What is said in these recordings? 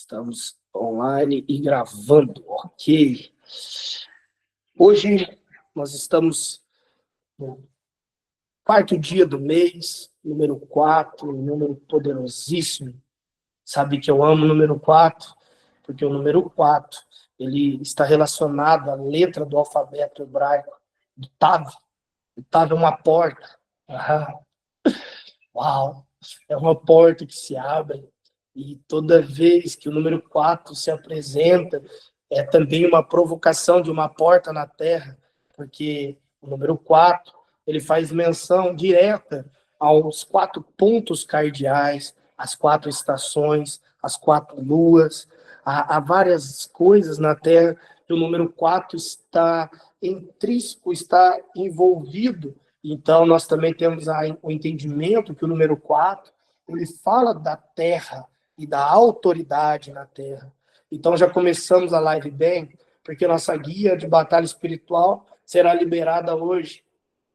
Estamos online e gravando, ok. Hoje nós estamos no quarto dia do mês, número 4, um número poderosíssimo. Sabe que eu amo o número 4, porque o número 4 ele está relacionado à letra do alfabeto hebraico, do Tav. O Tav é uma porta. Uau! É uma porta que se abre. E toda vez que o número 4 se apresenta, é também uma provocação de uma porta na terra, porque o número 4 ele faz menção direta aos 4 pontos cardeais, às 4 estações, às 4 luas, há várias coisas na terra que o número 4 está intrínseco, está envolvido. Então, nós também temos o entendimento que o número 4 ele fala da terra, e da autoridade na terra. Então já começamos a live bem, porque nossa guia de batalha espiritual será liberada hoje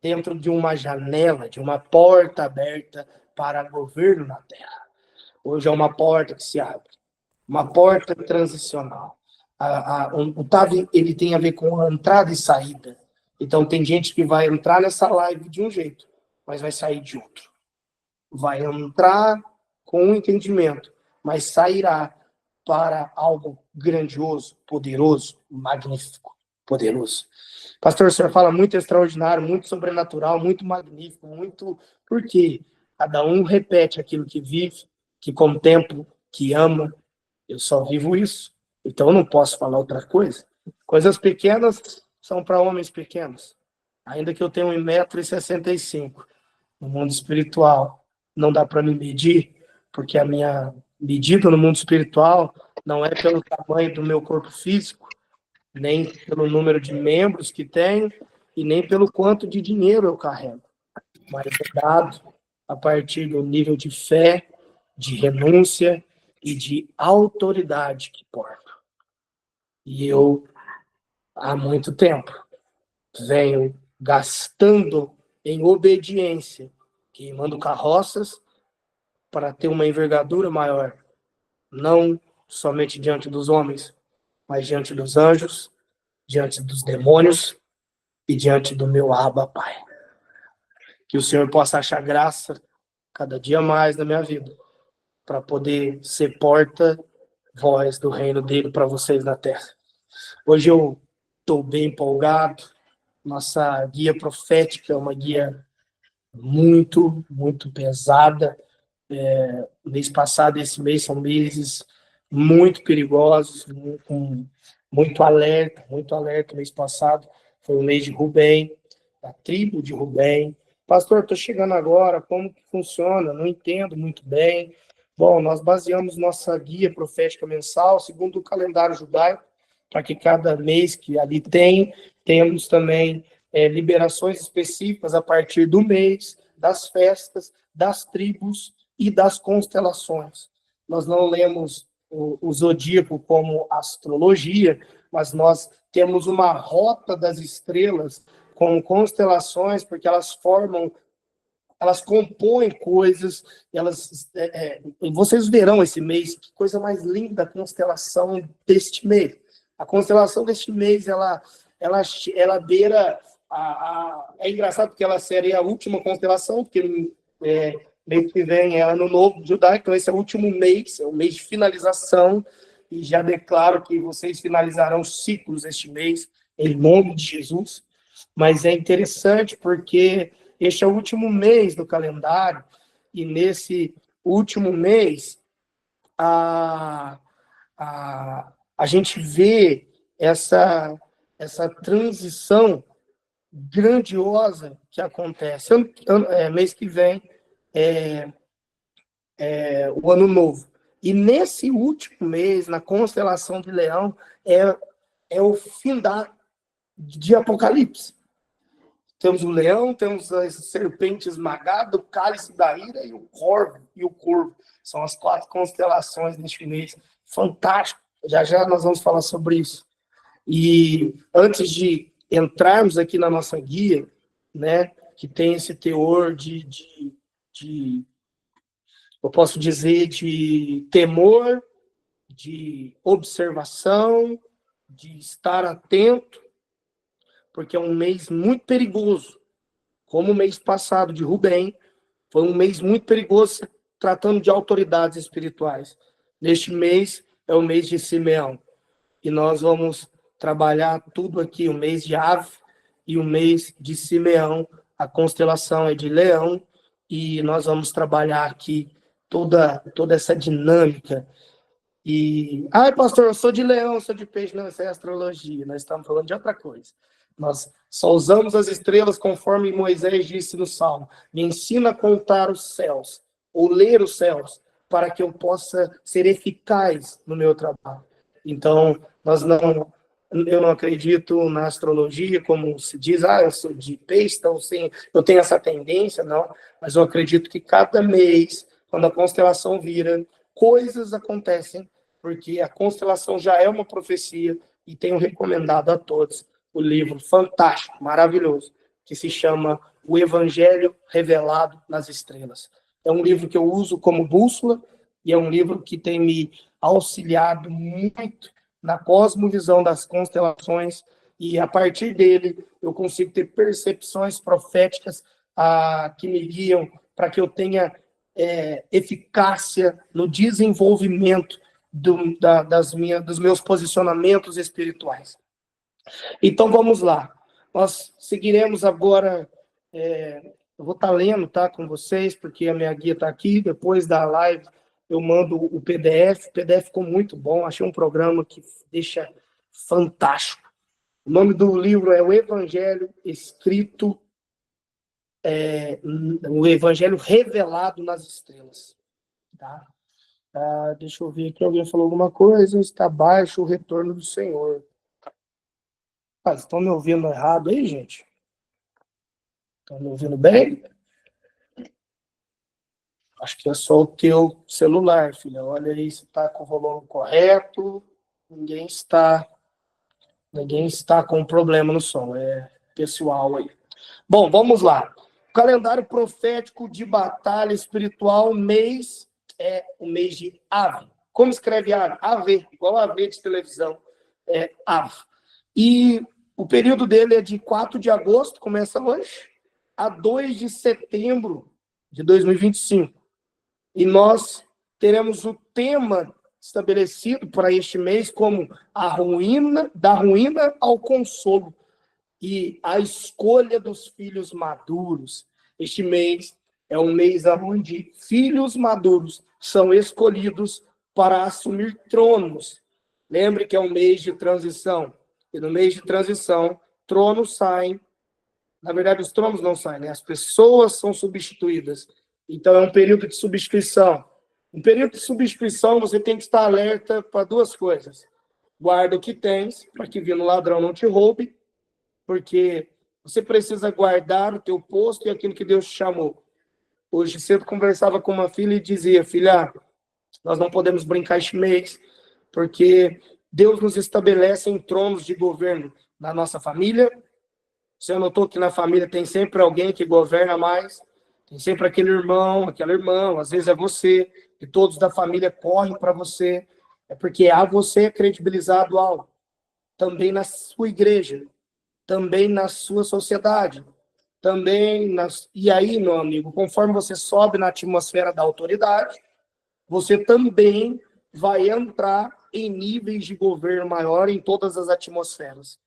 dentro de uma janela, de uma porta aberta para governo na terra. Hoje é uma porta que se abre, uma porta transicional. O TAV ele tem a ver com a entrada e saída. Então tem gente que vai entrar nessa live de um jeito, mas vai sair de outro. Vai entrar com um entendimento, mas sairá para algo grandioso, poderoso, magnífico, poderoso. Pastor, o senhor fala muito extraordinário, muito sobrenatural, muito magnífico, muito... Porque cada um repete aquilo que vive, que contempla, que ama. Eu só vivo isso, então eu não posso falar outra coisa. Coisas pequenas são para homens pequenos. Ainda que eu tenha 1,65 m, no mundo espiritual, não dá para me medir, porque a minha medida no mundo espiritual não é pelo tamanho do meu corpo físico, nem pelo número de membros que tenho, e nem pelo quanto de dinheiro eu carrego, mas é dado a partir do nível de fé, de renúncia e de autoridade que porto. E eu, há muito tempo, venho gastando em obediência, queimando carroças para ter uma envergadura maior, não somente diante dos homens, mas diante dos anjos, diante dos demônios e diante do meu Abba, Pai. Que o Senhor possa achar graça cada dia mais na minha vida, para poder ser porta-voz do reino dele para vocês na terra. Hoje eu estou bem empolgado. Nossa guia profética é uma guia muito, muito pesada. Mês passado e esse mês são meses muito perigosos, com muito alerta, muito alerta. Mês passado foi o mês de Rubem, da tribo de Rubem. Pastor, estou chegando agora, como que funciona? Não entendo muito bem. Bom, nós baseamos nossa guia profética mensal segundo o calendário judaico, para que cada mês que ali temos também liberações específicas a partir do mês, das festas, das tribos e das constelações. Nós não lemos o zodíaco como astrologia, mas nós temos uma rota das estrelas com constelações, porque elas compõem coisas, vocês verão esse mês, que coisa mais linda a constelação deste mês. A constelação deste mês, ela beira é engraçado porque ela seria a última constelação, porque mês que vem é ano novo judaico, então esse é o último mês, é o mês de finalização, e já declaro que vocês finalizarão os ciclos este mês, em nome de Jesus. Mas é interessante porque este é o último mês do calendário, e nesse último mês a gente vê essa transição grandiosa que acontece. Mês que vem o Ano Novo. E nesse último mês, na constelação de Leão, é o fim de Apocalipse. Temos o leão, temos as serpentes esmagadas, o cálice da ira e o corvo. São as 4 constelações deste mês. Fantástico. Já já nós vamos falar sobre isso. E antes de entrarmos aqui na nossa guia, né, que tem esse teor eu posso dizer, de temor, de observação, de estar atento, porque é um mês muito perigoso. Como o mês passado de Rubem, foi um mês muito perigoso tratando de autoridades espirituais. Neste mês é o mês de Simeão. E nós vamos trabalhar tudo aqui, o mês de Ave e o mês de Simeão. A constelação é de Leão e nós vamos trabalhar aqui toda essa dinâmica. E, ai, pastor, eu sou de Leão, eu sou de Peixe, não, isso é astrologia, nós estamos falando de outra coisa. Nós só usamos as estrelas conforme Moisés disse no Salmo. Me ensina a contar os céus, ou ler os céus, para que eu possa ser eficaz no meu trabalho. Então, eu não acredito na astrologia, como se diz, eu sou de Peixe, então sim, eu tenho essa tendência, não, mas eu acredito que cada mês, quando a constelação vira, coisas acontecem, porque a constelação já é uma profecia, e tenho recomendado a todos o livro fantástico, maravilhoso, que se chama O Evangelho Revelado nas Estrelas. É um livro que eu uso como bússola, e é um livro que tem me auxiliado muito na cosmovisão das constelações, e a partir dele eu consigo ter percepções proféticas que me guiam para que eu tenha eficácia no desenvolvimento dos meus posicionamentos espirituais. Então, vamos lá. Nós seguiremos agora, eu vou estar lendo, tá, com vocês, porque a minha guia está aqui, depois da live eu mando o PDF ficou muito bom, achei um programa que deixa fantástico. O nome do livro é O Evangelho Escrito, o Evangelho Revelado nas Estrelas. Tá? Deixa eu ver aqui, alguém falou alguma coisa, está baixo o retorno do Senhor. Estão me ouvindo errado aí, gente? Estão me ouvindo bem? Acho que é só o teu celular, filha. Olha aí se está com o volume correto. Ninguém está com problema no som. É pessoal aí. Bom, vamos lá. O calendário profético de batalha espiritual, mês é o mês de Ave. Como escreve Ave? AV, igual AV de televisão. É Ave. E o período dele é de 4 de agosto, começa hoje, a 2 de setembro de 2025. E nós teremos o tema estabelecido para este mês como da ruína ao consolo e a escolha dos filhos maduros. Este mês é um mês onde filhos maduros são escolhidos para assumir tronos. Lembre que é um mês de transição. E no mês de transição, tronos saem. Na verdade, os tronos não saem, né? As pessoas são substituídas. Então, é um período de substituição. Um período de substituição, você tem que estar alerta para duas coisas. Guarda o que tens, para que vindo ladrão não te roube, porque você precisa guardar o teu posto e aquilo que Deus te chamou. Hoje cedo conversava com uma filha e dizia, filha, nós não podemos brincar este mês, porque Deus nos estabelece em tronos de governo na nossa família. Você notou que na família tem sempre alguém que governa mais, tem sempre aquele irmão, aquela irmã, às vezes é você, e todos da família correm para você, é porque você é credibilizado algo. Também na sua igreja, também na sua sociedade, e aí, meu amigo, conforme você sobe na atmosfera da autoridade, você também vai entrar em níveis de governo maior em todas as atmosferas.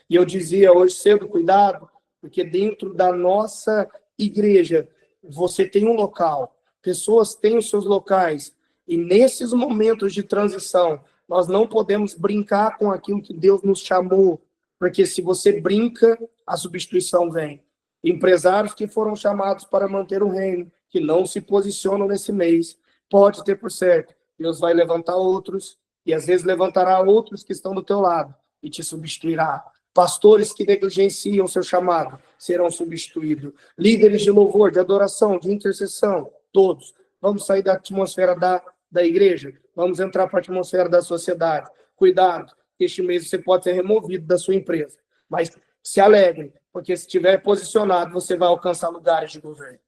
E eu dizia hoje cedo, cuidado, porque dentro da nossa igreja, você tem um local, pessoas têm os seus locais, e nesses momentos de transição, nós não podemos brincar com aquilo que Deus nos chamou, porque se você brinca, a substituição vem. Empresários que foram chamados para manter o reino, que não se posicionam nesse mês, pode ter por certo, Deus vai levantar outros, e às vezes levantará outros que estão do teu lado, e te substituirá. Pastores que negligenciam seu chamado serão substituídos. Líderes de louvor, de adoração, de intercessão, todos. Vamos sair da atmosfera da igreja, vamos entrar para a atmosfera da sociedade. Cuidado, este mês você pode ser removido da sua empresa. Mas se alegre, porque se estiver posicionado, você vai alcançar lugares de governo.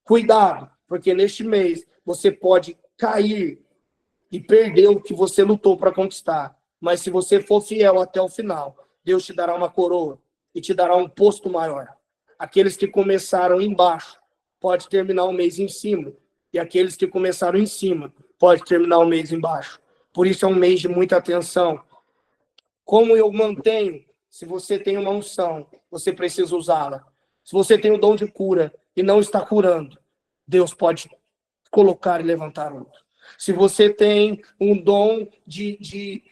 Cuidado, porque neste mês você pode cair e perdeu o que você lutou para conquistar. Mas se você for fiel até o final, Deus te dará uma coroa e te dará um posto maior. Aqueles que começaram embaixo pode terminar o mês em cima, e aqueles que começaram em cima pode terminar o mês embaixo. Por isso é um mês de muita atenção. Como eu mantenho? Se você tem uma unção, você precisa usá-la. Se você tem o dom de cura e não está curando, Deus pode colocar e levantar outro. Se você tem um dom de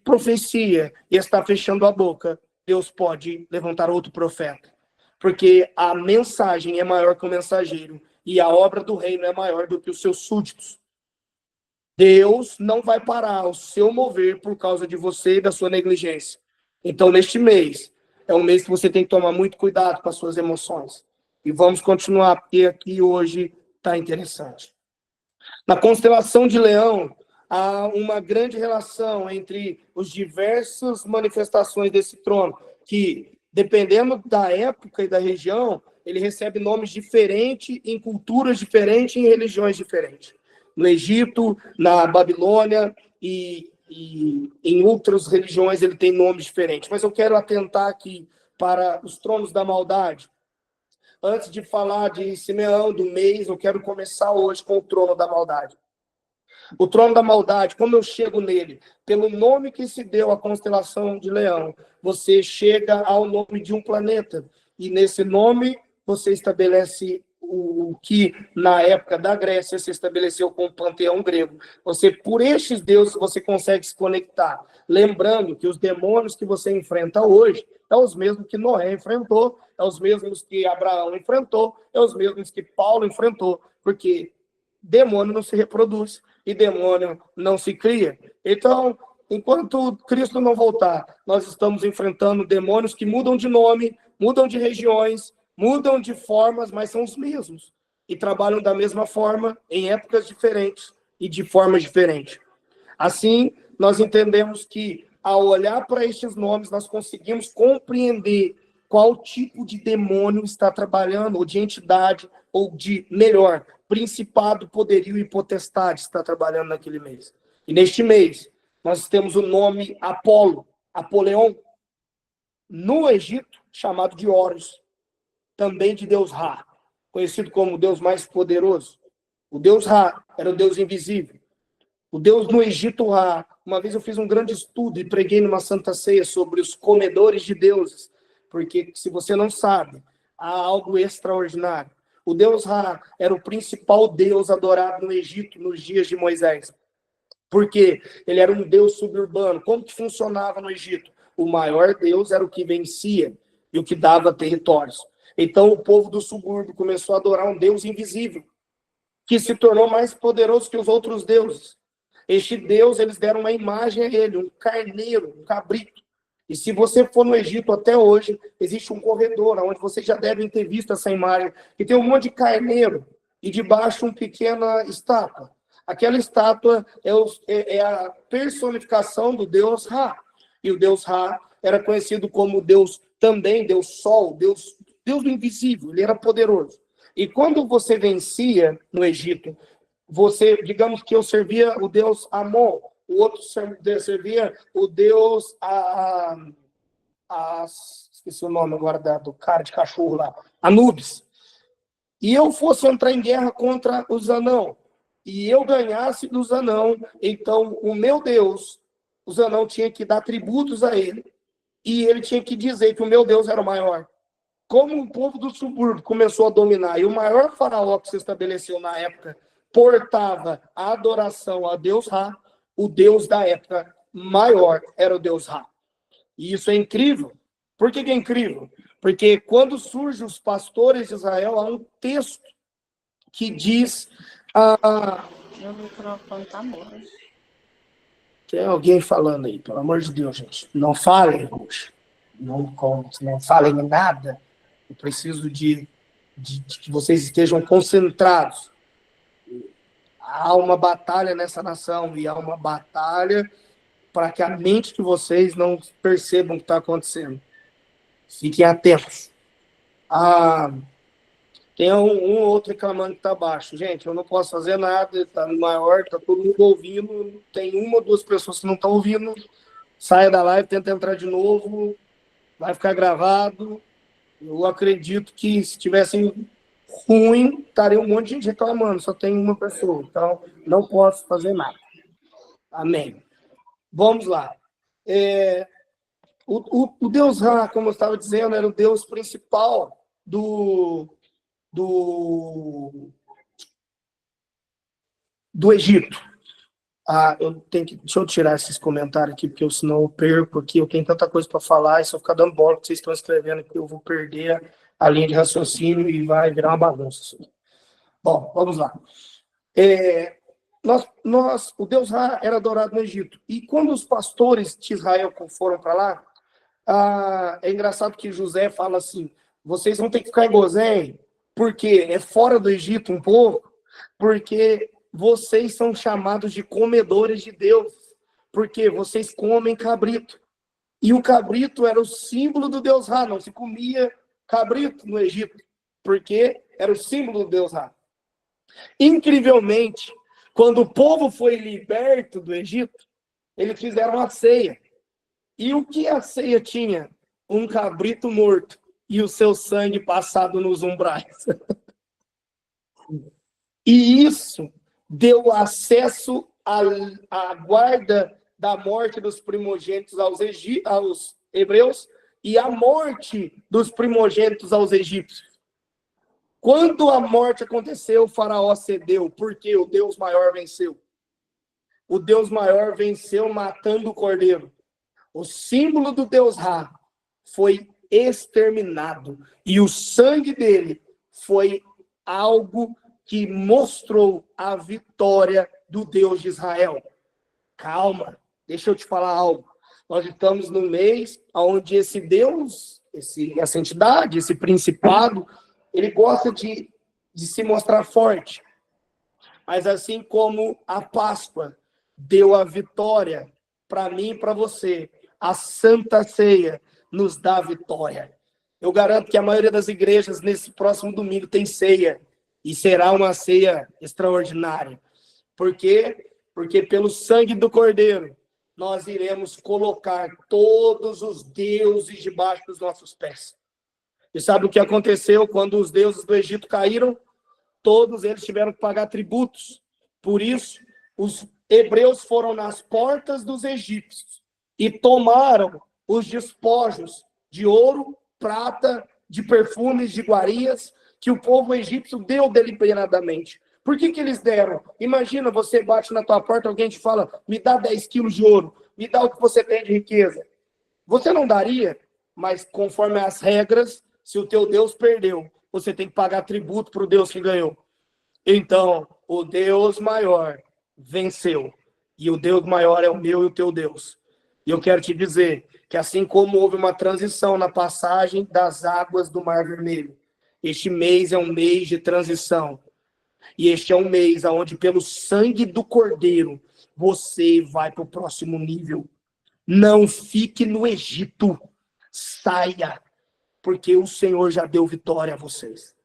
profecia e está fechando a boca, Deus pode levantar outro profeta. Porque a mensagem é maior que o mensageiro e a obra do reino é maior do que os seus súditos. Deus não vai parar o seu mover por causa de você e da sua negligência. Então, neste mês, é um mês que você tem que tomar muito cuidado com as suas emoções. E vamos continuar, porque aqui hoje está interessante. Na constelação de Leão, há uma grande relação entre as diversas manifestações desse trono, que, dependendo da época e da região, ele recebe nomes diferentes, em culturas diferentes, em religiões diferentes. No Egito, na Babilônia e em outras religiões ele tem nomes diferentes. Mas eu quero atentar aqui para os tronos da maldade. Antes de falar de Simeão, do mês, eu quero começar hoje com o trono da maldade. O trono da maldade, como eu chego nele? Pelo nome que se deu à constelação de Leão, você chega ao nome de um planeta. E nesse nome você estabelece o que na época da Grécia se estabeleceu com o panteão grego. Você, por estes deuses, você consegue se conectar. Lembrando que os demônios que você enfrenta hoje são os mesmos que Noé enfrentou, são os mesmos que Abraão enfrentou, são os mesmos que Paulo enfrentou, porque demônio não se reproduz e demônio não se cria. Então, enquanto Cristo não voltar, nós estamos enfrentando demônios que mudam de nome, mudam de regiões, mudam de formas, mas são os mesmos. E trabalham da mesma forma, em épocas diferentes e de formas diferentes. Assim, nós entendemos que, ao olhar para estes nomes, nós conseguimos compreender qual tipo de demônio está trabalhando, ou de entidade, ou de, melhor, principado, poderio e potestade está trabalhando naquele mês. E neste mês, nós temos o nome Apolo, Apoleon, no Egito, chamado de Horus, também de Deus Ra, conhecido como o Deus mais poderoso. O Deus Ra era o Deus invisível. O Deus no Egito Ra, uma vez eu fiz um grande estudo e preguei numa Santa Ceia sobre os comedores de deuses, porque se você não sabe, há algo extraordinário. O Deus Ra era o principal Deus adorado no Egito nos dias de Moisés, porque ele era um Deus suburbano. Como que funcionava no Egito? O maior Deus era o que vencia e o que dava territórios. Então o povo do subúrbio começou a adorar um Deus invisível, que se tornou mais poderoso que os outros deuses. Este Deus, eles deram uma imagem a ele, um carneiro, um cabrito. E se você for no Egito até hoje, existe um corredor, onde vocês já devem ter visto essa imagem, que tem um monte de carneiro, e debaixo uma pequena estátua. Aquela estátua é a personificação do Deus Ra. E o Deus Ra era conhecido como Deus também, Deus Sol, Deus do invisível, ele era poderoso. E quando você vencia no Egito, você, digamos que eu servia o Deus Amon, o outro servia o Deus esqueci o nome agora do cara de cachorro lá, Anubis. E eu fosse entrar em guerra contra os anão, e eu ganhasse dos anão, então o meu Deus, os anão tinham que dar tributos a ele, e ele tinha que dizer que o meu Deus era o maior. Como o povo do subúrbio começou a dominar, e o maior faraó que se estabeleceu na época portava a adoração a Deus Ra, o Deus da época maior era o Deus Ra. E isso é incrível. Por que é incrível? Porque quando surgem os pastores de Israel, há um texto que diz... Meu microfone tá morto. Tem alguém falando aí, pelo amor de Deus, gente. Não falem, não falem nada. Eu preciso de que vocês estejam concentrados. Há uma batalha nessa nação, e há uma batalha para que a mente de vocês não percebam o que está acontecendo. Fiquem atentos. Tem um ou outro reclamando que está baixo. Gente, eu não posso fazer nada, está maior, está todo mundo ouvindo. Tem uma ou duas pessoas que não estão ouvindo. Saia da live, tenta entrar de novo, vai ficar gravado. Eu acredito que se tivessem ruim, estaria um monte de gente reclamando, só tem uma pessoa. Então, não posso fazer nada. Amém. Vamos lá. O Deus Ra, como eu estava dizendo, era o Deus principal do Egito. Deixa eu tirar esses comentários aqui, porque senão eu perco aqui. Eu tenho tanta coisa para falar, e se eu ficar dando bola que vocês estão escrevendo aqui, eu vou perder a linha de raciocínio e vai virar uma bagunça. Bom, vamos lá. O Deus Ra era adorado no Egito. E quando os pastores de Israel foram para lá, é engraçado que José fala assim: vocês vão ter que ficar em Gozém, porque é fora do Egito um pouco, porque vocês são chamados de comedores de Deus, porque vocês comem cabrito. E o cabrito era o símbolo do Deus Ra, não se comia cabrito no Egito, porque era o símbolo do Deus Ra. Incrivelmente, quando o povo foi liberto do Egito, eles fizeram a ceia. E o que a ceia tinha? Um cabrito morto e o seu sangue passado nos umbrais. E isso deu acesso à guarda da morte dos primogênitos aos hebreus e à morte dos primogênitos aos egípcios. Quando a morte aconteceu, o faraó cedeu, porque o Deus maior venceu. O Deus maior venceu matando o cordeiro. O símbolo do Deus Ra foi exterminado. E o sangue dele foi algo que mostrou a vitória do Deus de Israel. Calma, deixa eu te falar algo. Nós estamos no mês onde esse Deus, essa entidade, esse principado, ele gosta de se mostrar forte. Mas assim como a Páscoa deu a vitória para mim e para você, a Santa Ceia nos dá a vitória. Eu garanto que a maioria das igrejas nesse próximo domingo tem ceia. E será uma ceia extraordinária. Por quê? Porque pelo sangue do Cordeiro, nós iremos colocar todos os deuses debaixo dos nossos pés. E sabe o que aconteceu quando os deuses do Egito caíram? Todos eles tiveram que pagar tributos. Por isso, os hebreus foram nas portas dos egípcios e tomaram os despojos de ouro, prata, de perfumes, de iguarias, que o povo egípcio deu deliberadamente. Por que eles deram? Imagina, você bate na tua porta, alguém te fala, me dá 10 quilos de ouro, me dá o que você tem de riqueza. Você não daria, mas conforme as regras, se o teu Deus perdeu, você tem que pagar tributo para o Deus que ganhou. Então, o Deus maior venceu. E o Deus maior é o meu e o teu Deus. E eu quero te dizer que assim como houve uma transição na passagem das águas do Mar Vermelho, este mês é um mês de transição. E este é um mês onde, pelo sangue do Cordeiro, você vai para o próximo nível. Não fique no Egito. Saia, porque o Senhor já deu vitória a vocês.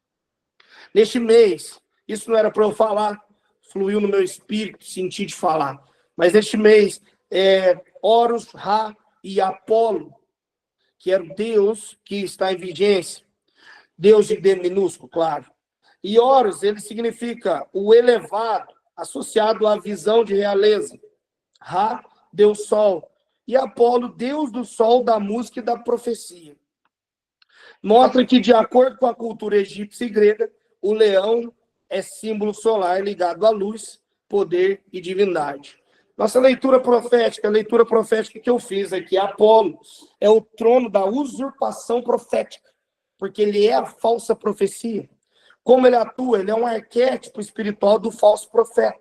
Neste mês, isso não era para eu falar, fluiu no meu espírito, senti de falar. Mas neste mês, Horus, Ra e Apolo, que era o Deus que está em vigência. Deus de D minúsculo, claro. E Horus, ele significa o elevado, associado à visão de realeza. Ra, Deus Sol. E Apolo, Deus do Sol, da música e da profecia. Mostra que, de acordo com a cultura egípcia e grega, o leão é símbolo solar ligado à luz, poder e divindade. Nossa leitura profética, a leitura profética que eu fiz aqui, Apolo é o trono da usurpação profética, porque ele é a falsa profecia. Como ele atua? Ele é um arquétipo espiritual do falso profeta,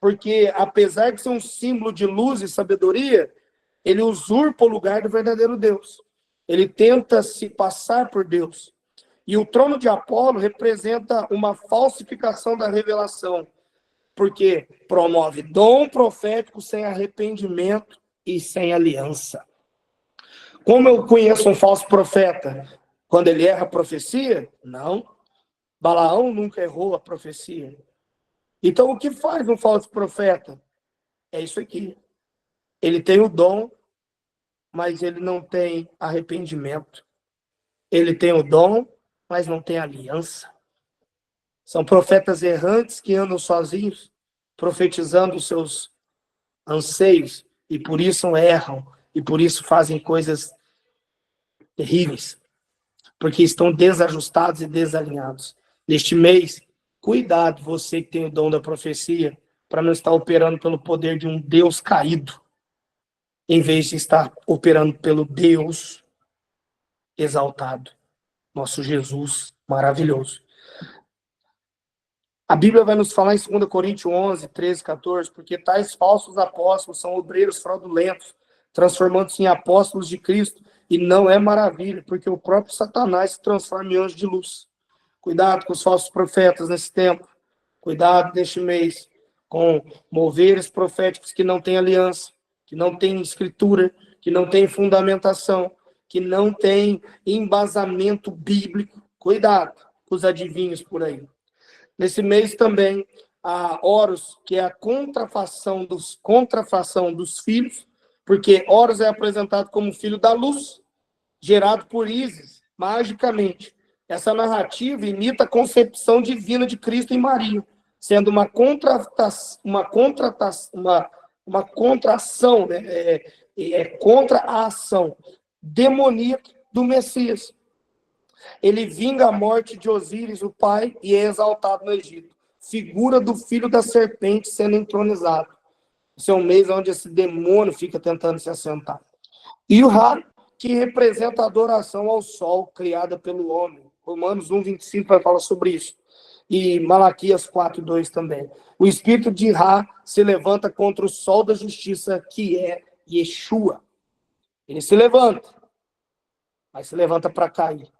porque apesar de ser um símbolo de luz e sabedoria, ele usurpa o lugar do verdadeiro Deus. Ele tenta se passar por Deus. E o trono de Apolo representa uma falsificação da revelação, porque promove dom profético sem arrependimento e sem aliança. Como eu conheço um falso profeta? Quando ele erra a profecia? Não. Balaão nunca errou a profecia. Então, o que faz um falso profeta? É isso aqui. Ele tem o dom, mas ele não tem arrependimento. Ele tem o dom, mas não tem aliança. São profetas errantes que andam sozinhos, profetizando os seus anseios, e por isso erram, e por isso fazem coisas terríveis, porque estão desajustados e desalinhados. Neste mês, cuidado, você que tem o dom da profecia, para não estar operando pelo poder de um Deus caído, em vez de estar operando pelo Deus exaltado, nosso Jesus maravilhoso. A Bíblia vai nos falar em 2 Coríntios 11, 13, 14, porque tais falsos apóstolos são obreiros fraudulentos, transformando-se em apóstolos de Cristo, e não é maravilha, porque o próprio Satanás se transforma em anjo de luz. Cuidado com os falsos profetas nesse tempo. Cuidado neste mês com moveres proféticos que não têm aliança, que não têm escritura, que não têm fundamentação, que não têm embasamento bíblico. Cuidado com os adivinhos por aí. Nesse mês também, a Horus, que é a contrafação dos filhos, porque Horus é apresentado como filho da luz, gerado por Ísis, magicamente. Essa narrativa imita a concepção divina de Cristo em Maria, sendo uma contração, né? Contra a ação demoníaca do Messias. Ele vinga a morte de Osíris, o pai, e é exaltado no Egito. Figura do filho da serpente sendo entronizado. Esse é um mês onde esse demônio fica tentando se assentar. E o Ra, que representa a adoração ao sol criada pelo homem. Romanos 1, 25 vai falar sobre isso. E Malaquias 4, 2 também. O espírito de Ra se levanta contra o sol da justiça, que é Yeshua. Ele se levanta, mas se levanta para cair.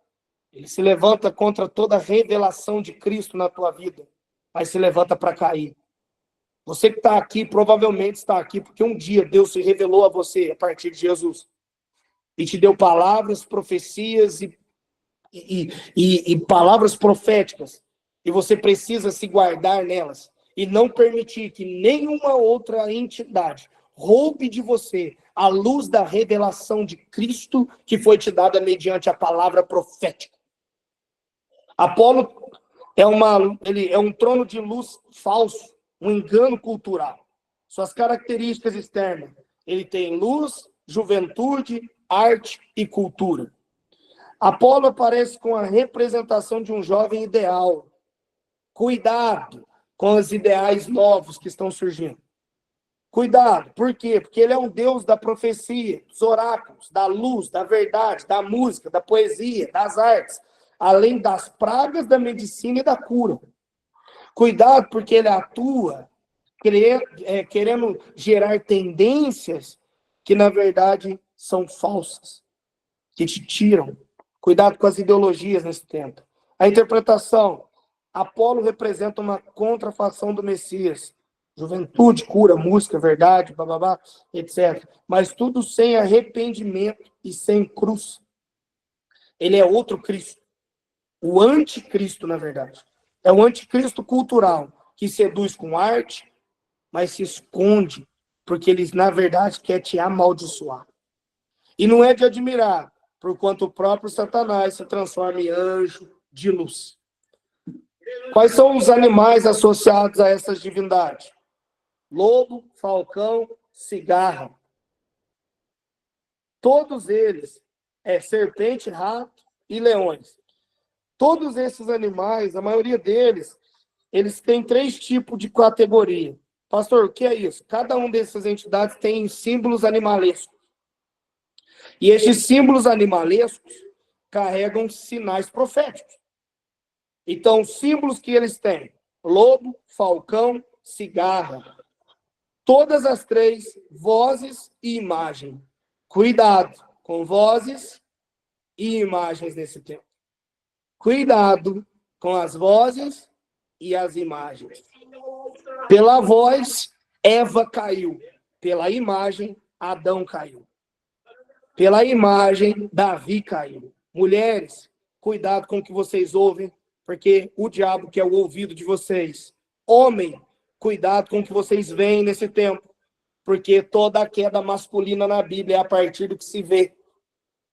Ele se levanta contra toda a revelação de Cristo na tua vida, mas se levanta para cair. Você que está aqui, provavelmente está aqui, porque um dia Deus se revelou a você a partir de Jesus. E te deu palavras, profecias e palavras proféticas. E você precisa se guardar nelas. E não permitir que nenhuma outra entidade roube de você a luz da revelação de Cristo que foi te dada mediante a palavra profética. Apolo ele é um trono de luz falso, um engano cultural. Suas características externas, ele tem luz, juventude, arte e cultura. Apolo aparece com a representação de um jovem ideal. Cuidado com os ideais novos que estão surgindo. Cuidado, por quê? Porque ele é um deus da profecia, dos oráculos, da luz, da verdade, da música, da poesia, das artes, além das pragas, da medicina e da cura. Cuidado, porque ele atua querendo gerar tendências que, na verdade, são falsas, que te tiram. Cuidado com as ideologias nesse tempo. A interpretação. Apolo representa uma contrafação do Messias. Juventude, cura, música, verdade, bababá, etc. Mas tudo sem arrependimento e sem cruz. Ele é outro Cristo. O anticristo, na verdade. É o anticristo cultural, que seduz com arte, mas se esconde, porque ele, na verdade, quer te amaldiçoar. E não é de admirar, porquanto o próprio Satanás se transforma em anjo de luz. Quais são os animais associados a essas divindades? Lobo, falcão, cigarra. Todos eles, serpente, rato e leões. Todos esses animais, a maioria deles, eles têm 3 tipos de categoria. Pastor, o que é isso? Cada uma dessas entidades tem símbolos animalescos. E esses símbolos animalescos carregam sinais proféticos. Então, os símbolos que eles têm: lobo, falcão, cigarra. Todas as 3, vozes e imagem. Cuidado com vozes e imagens nesse tempo. Cuidado com as vozes e as imagens. Pela voz, Eva caiu. Pela imagem, Adão caiu. Pela imagem, Davi caiu. Mulheres, cuidado com o que vocês ouvem, porque o diabo quer o ouvido de vocês. Homem, cuidado com o que vocês veem nesse tempo, porque toda a queda masculina na Bíblia é a partir do que se vê,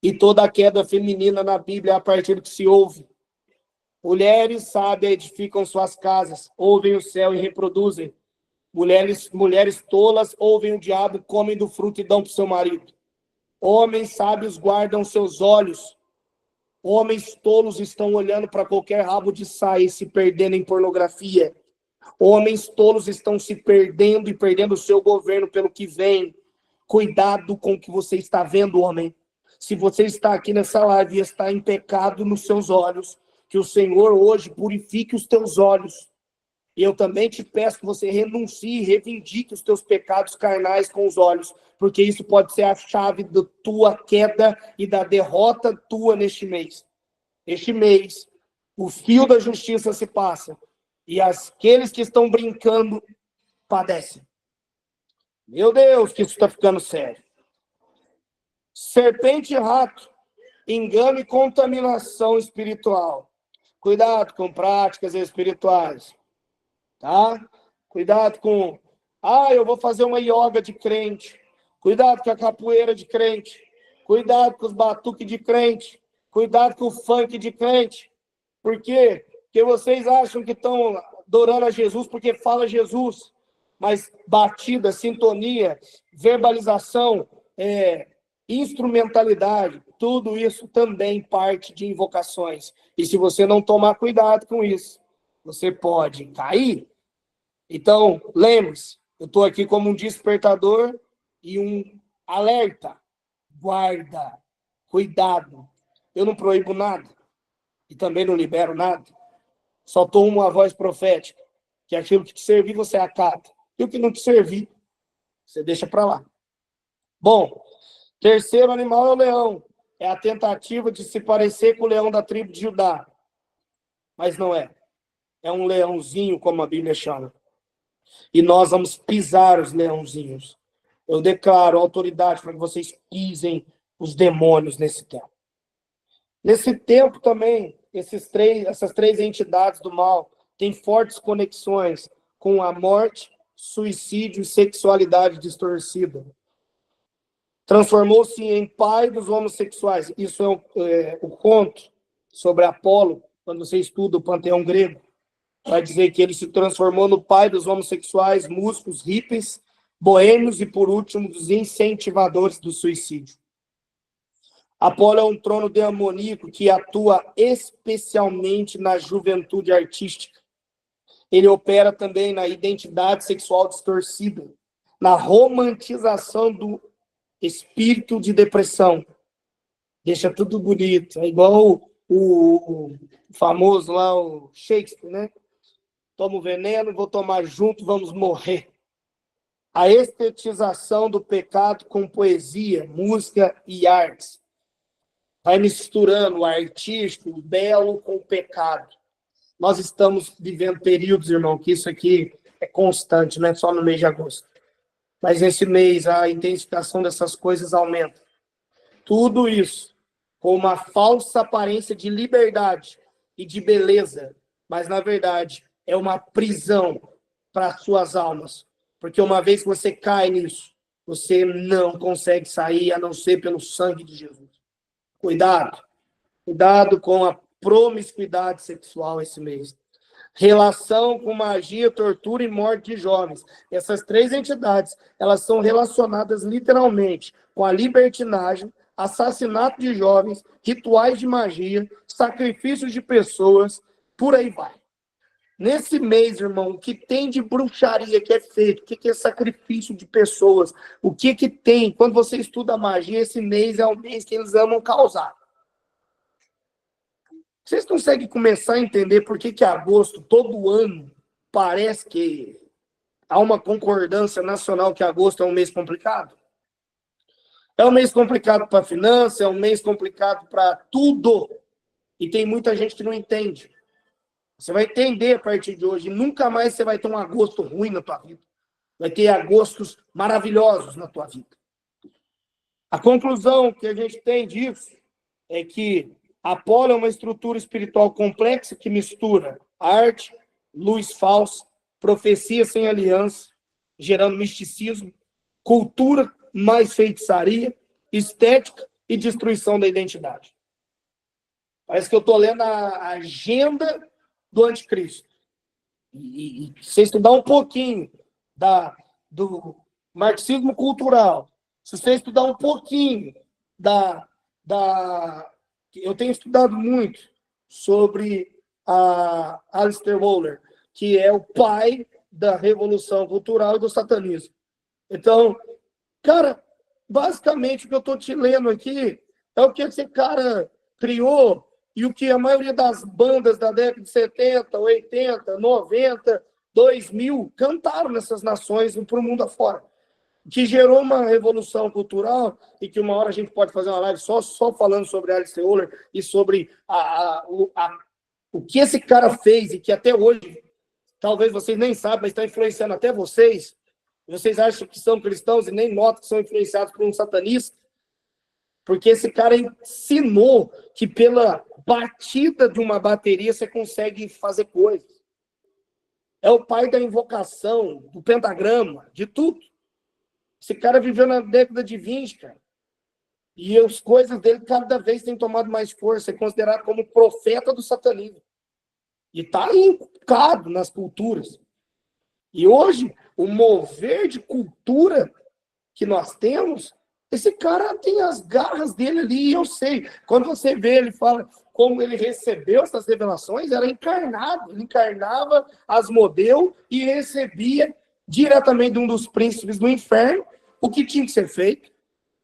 e toda a queda feminina na Bíblia é a partir do que se ouve. Mulheres sábias edificam suas casas, ouvem o céu e reproduzem. Mulheres tolas ouvem o diabo, comem do fruto e dão para o seu marido. Homens sábios guardam seus olhos. Homens tolos estão olhando para qualquer rabo de saia e se perdendo em pornografia. Homens tolos estão se perdendo e perdendo o seu governo pelo que vem. Cuidado com o que você está vendo, homem. Se você está aqui nessa live e está em pecado nos seus olhos, que o Senhor hoje purifique os teus olhos. E eu também te peço que você renuncie e reivindique os teus pecados carnais com os olhos, porque isso pode ser a chave da tua queda e da derrota tua neste mês. Este mês, o fio da justiça se passa e aqueles que estão brincando padecem. Meu Deus, que isso está ficando sério. Serpente e rato, engano e contaminação espiritual. Cuidado com práticas espirituais. Tá? Cuidado com, eu vou fazer uma yoga de crente. Cuidado com a capoeira de crente. Cuidado com os batuques de crente. Cuidado com o funk de crente. Por quê? Porque vocês acham que estão adorando a Jesus porque fala Jesus. Mas batida, sintonia, verbalização, instrumentalidade, tudo isso também parte de invocações. E se você não tomar cuidado com isso, você pode cair. Então, lembre-se, eu estou aqui como um despertador e um alerta. Guarda, cuidado. Eu não proíbo nada e também não libero nada. Só estou uma voz profética, que aquilo que te servir você acata. E o que não te servir, você deixa para lá. Bom, terceiro animal é o leão. É a tentativa de se parecer com o leão da tribo de Judá. Mas não é. É um leãozinho, como a Bíblia chama. E nós vamos pisar os leãozinhos. Eu declaro autoridade para que vocês pisem os demônios nesse tempo. Nesse tempo também, essas três entidades do mal têm fortes conexões com a morte, suicídio e sexualidade distorcida. Transformou-se em pai dos homossexuais. Isso é o conto sobre Apolo, quando você estuda o panteão grego. Vai dizer que ele se transformou no pai dos homossexuais, músicos, hippies, boêmios e, por último, dos incentivadores do suicídio. Apolo é um trono demoníaco que atua especialmente na juventude artística. Ele opera também na identidade sexual distorcida, na romantização do espírito de depressão. Deixa tudo bonito. É igual o famoso lá, o Shakespeare, né? Toma o veneno, vou tomar junto, vamos morrer. A estetização do pecado com poesia, música e artes. Vai misturando o artístico, o belo com o pecado. Nós estamos vivendo períodos, irmão, que isso aqui é constante, não é só no mês de agosto. Mas nesse mês a intensificação dessas coisas aumenta. Tudo isso com uma falsa aparência de liberdade e de beleza, mas na verdade é uma prisão para as suas almas. Porque uma vez que você cai nisso, você não consegue sair a não ser pelo sangue de Jesus. Cuidado. Cuidado com a promiscuidade sexual esse mês. Relação com magia, tortura e morte de jovens. Essas três entidades, elas são relacionadas literalmente com a libertinagem, assassinato de jovens, rituais de magia, sacrifícios de pessoas, por aí vai. Nesse mês, irmão, o que tem de bruxaria que é feito? O que é sacrifício de pessoas? O que tem? Quando você estuda magia, esse mês é um mês que eles amam causar. Vocês conseguem começar a entender por que agosto, todo ano, parece que há uma concordância nacional que agosto é um mês complicado? É um mês complicado para a finança, é um mês complicado para tudo. E tem muita gente que não entende. Você vai entender a partir de hoje. Nunca mais você vai ter um agosto ruim na tua vida. Vai ter agostos maravilhosos na tua vida. A conclusão que a gente tem disso é que Apolo é uma estrutura espiritual complexa que mistura arte, luz falsa, profecia sem aliança, gerando misticismo, cultura mais feitiçaria, estética e destruição da identidade. Parece que eu estou lendo a agenda do anticristo. E se você estudar um pouquinho do marxismo cultural, se você estudar um pouquinho eu tenho estudado muito sobre a Aleister Crowley, que é o pai da revolução cultural e do satanismo. Então, cara, basicamente o que eu estou te lendo aqui é o que esse cara criou e o que a maioria das bandas da década de 70, 80, 90, 2000 cantaram nessas nações e para o mundo afora, que gerou uma revolução cultural e que uma hora a gente pode fazer uma live só falando sobre Aleister Crowley e sobre o que esse cara fez e que até hoje, talvez vocês nem sabem, mas está influenciando até vocês. Vocês acham que são cristãos e nem notam que são influenciados por um satanista? Porque esse cara ensinou que pela batida de uma bateria você consegue fazer coisas. É o pai da invocação, do pentagrama, de tudo. Esse cara viveu na década de 20, cara. E as coisas dele cada vez têm tomado mais força. É considerado como profeta do satanismo. E está inculcado nas culturas. E hoje, o mover de cultura que nós temos, esse cara tem as garras dele ali, e eu sei. Quando você vê, ele fala como ele recebeu essas revelações, era encarnado. Ele encarnava Asmodeu e recebia diretamente de um dos príncipes do inferno o que tinha que ser feito.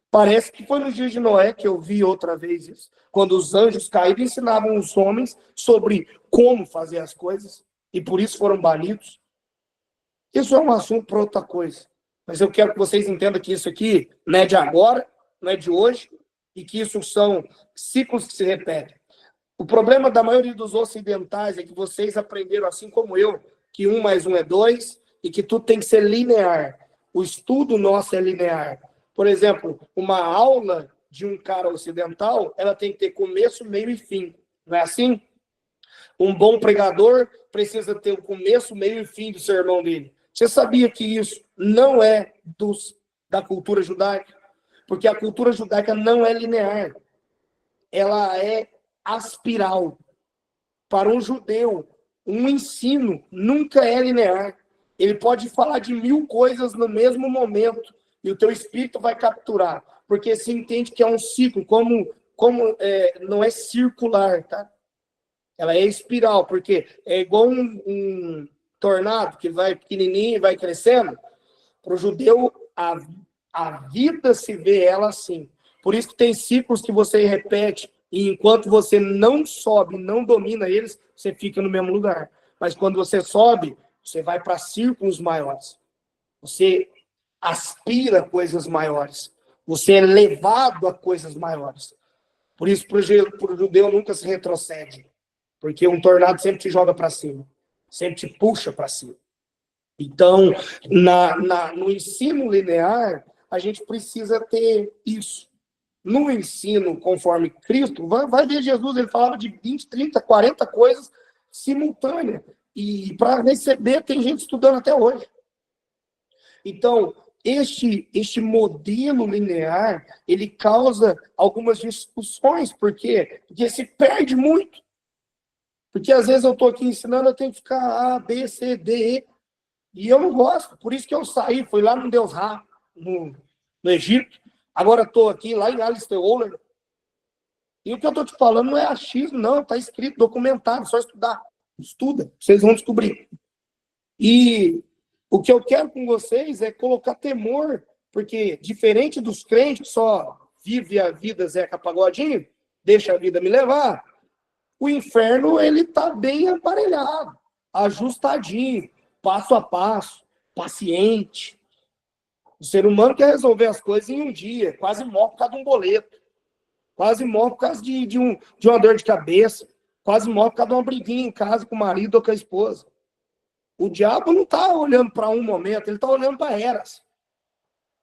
Parece que foi nos dias de Noé que eu vi outra vez isso, quando os anjos caíram e ensinavam os homens sobre como fazer as coisas, e por isso foram banidos. Isso é um assunto para outra coisa. Mas eu quero que vocês entendam que isso aqui não é de agora, não é de hoje, e que isso são ciclos que se repetem. O problema da maioria dos ocidentais é que vocês aprenderam, assim como eu, que 1 mais 1 é 2, e que tudo tem que ser linear. O estudo nosso é linear. Por exemplo, uma aula de um cara ocidental, ela tem que ter começo, meio e fim. Não é assim? Um bom pregador precisa ter o começo, meio e fim do sermão dele. Você sabia que isso não é da cultura judaica? Porque a cultura judaica não é linear. Ela é aspiral. Para um judeu, um ensino nunca é linear. Ele pode falar de 1000 coisas no mesmo momento e o teu espírito vai capturar. Porque se entende que é um ciclo, não é circular, tá? Ela é espiral, porque é igual um tornado que vai pequenininho e vai crescendo. Para o judeu, a vida se vê ela assim. Por isso que tem ciclos que você repete, e enquanto você não sobe, não domina eles, você fica no mesmo lugar. Mas quando você sobe, você vai para círculos maiores. Você aspira a coisas maiores. Você é levado a coisas maiores. Por isso, para o judeu nunca se retrocede. Porque um tornado sempre te joga para cima. Sempre te puxa para cima. Então, no ensino linear, a gente precisa ter isso. No ensino conforme Cristo, vai ver Jesus, ele falava de 20, 30, 40 coisas simultâneas. E para receber, tem gente estudando até hoje. Então, este modelo linear, ele causa algumas discussões. Por quê? Porque se perde muito. Porque às vezes eu estou aqui ensinando, eu tenho que ficar A, B, C, D, E. E eu não gosto. Por isso que eu saí, fui lá no Deus Ra, no Egito. Agora estou aqui lá em Aleister Crowley. E o que eu estou te falando não é achismo, não. Está escrito, documentado, só estudar. Estuda, vocês vão descobrir. E o que eu quero com vocês é colocar temor, porque diferente dos crentes que só vive a vida Zeca Pagodinho, deixa a vida me levar, o inferno ele está bem aparelhado, ajustadinho, passo a passo, paciente. O ser humano quer resolver as coisas em um dia, quase morre por causa de um boleto, quase morre por causa de uma dor de cabeça, quase morre por causa de uma briguinha em casa com o marido ou com a esposa. O diabo não está olhando para um momento, ele está olhando para eras.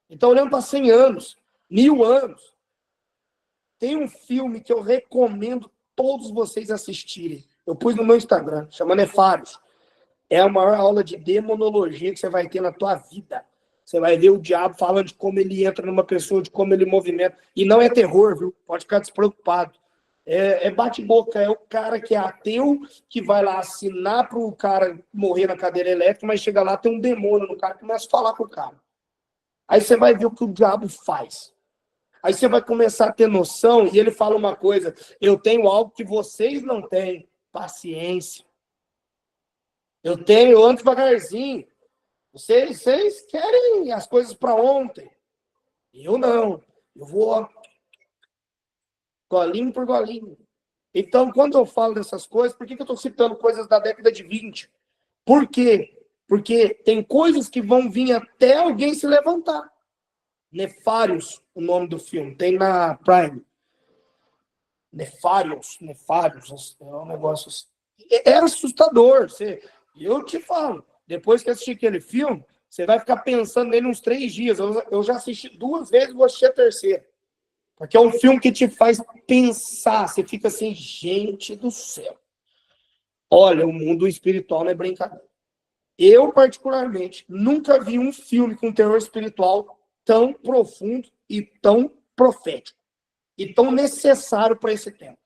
Ele está olhando para 100 anos, 1000 anos. Tem um filme que eu recomendo todos vocês assistirem. Eu pus no meu Instagram, chama Nefários. É a maior aula de demonologia que você vai ter na tua vida. Você vai ver o diabo falando de como ele entra numa pessoa, de como ele movimenta. E não é terror, viu? Pode ficar despreocupado. É bate-boca, é o cara que é ateu, que vai lá assinar para o cara morrer na cadeira elétrica, mas chega lá, tem um demônio no cara, começa a falar com o cara. Aí você vai ver o que o diabo faz. Aí você vai começar a ter noção, e ele fala uma coisa: eu tenho algo que vocês não têm, paciência. Eu ando devagarzinho. Vocês querem as coisas para ontem. Eu não. Eu vou golinho por golinho. Então, quando eu falo dessas coisas, por que eu estou citando coisas da década de 20? Por quê? Porque tem coisas que vão vir até alguém se levantar. Nefários, o nome do filme, tem na Prime. Nefários, é um negócio. É assustador. Eu te falo, depois que assistir aquele filme, você vai ficar pensando nele uns 3 dias. Eu já assisti 2 vezes, vou assistir a terceira. Porque é um filme que te faz pensar. Você fica assim, gente do céu. Olha, o mundo espiritual não é brincadeira. Eu, particularmente, nunca vi um filme com terror espiritual tão profundo e tão profético. E tão necessário para esse tempo.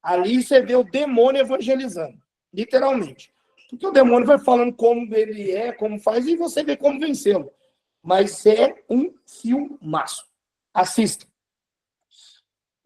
Ali você vê o demônio evangelizando. Literalmente. Porque o demônio vai falando como ele é, como faz, e você vê como vencê-lo. Mas é um filmaço. Assista.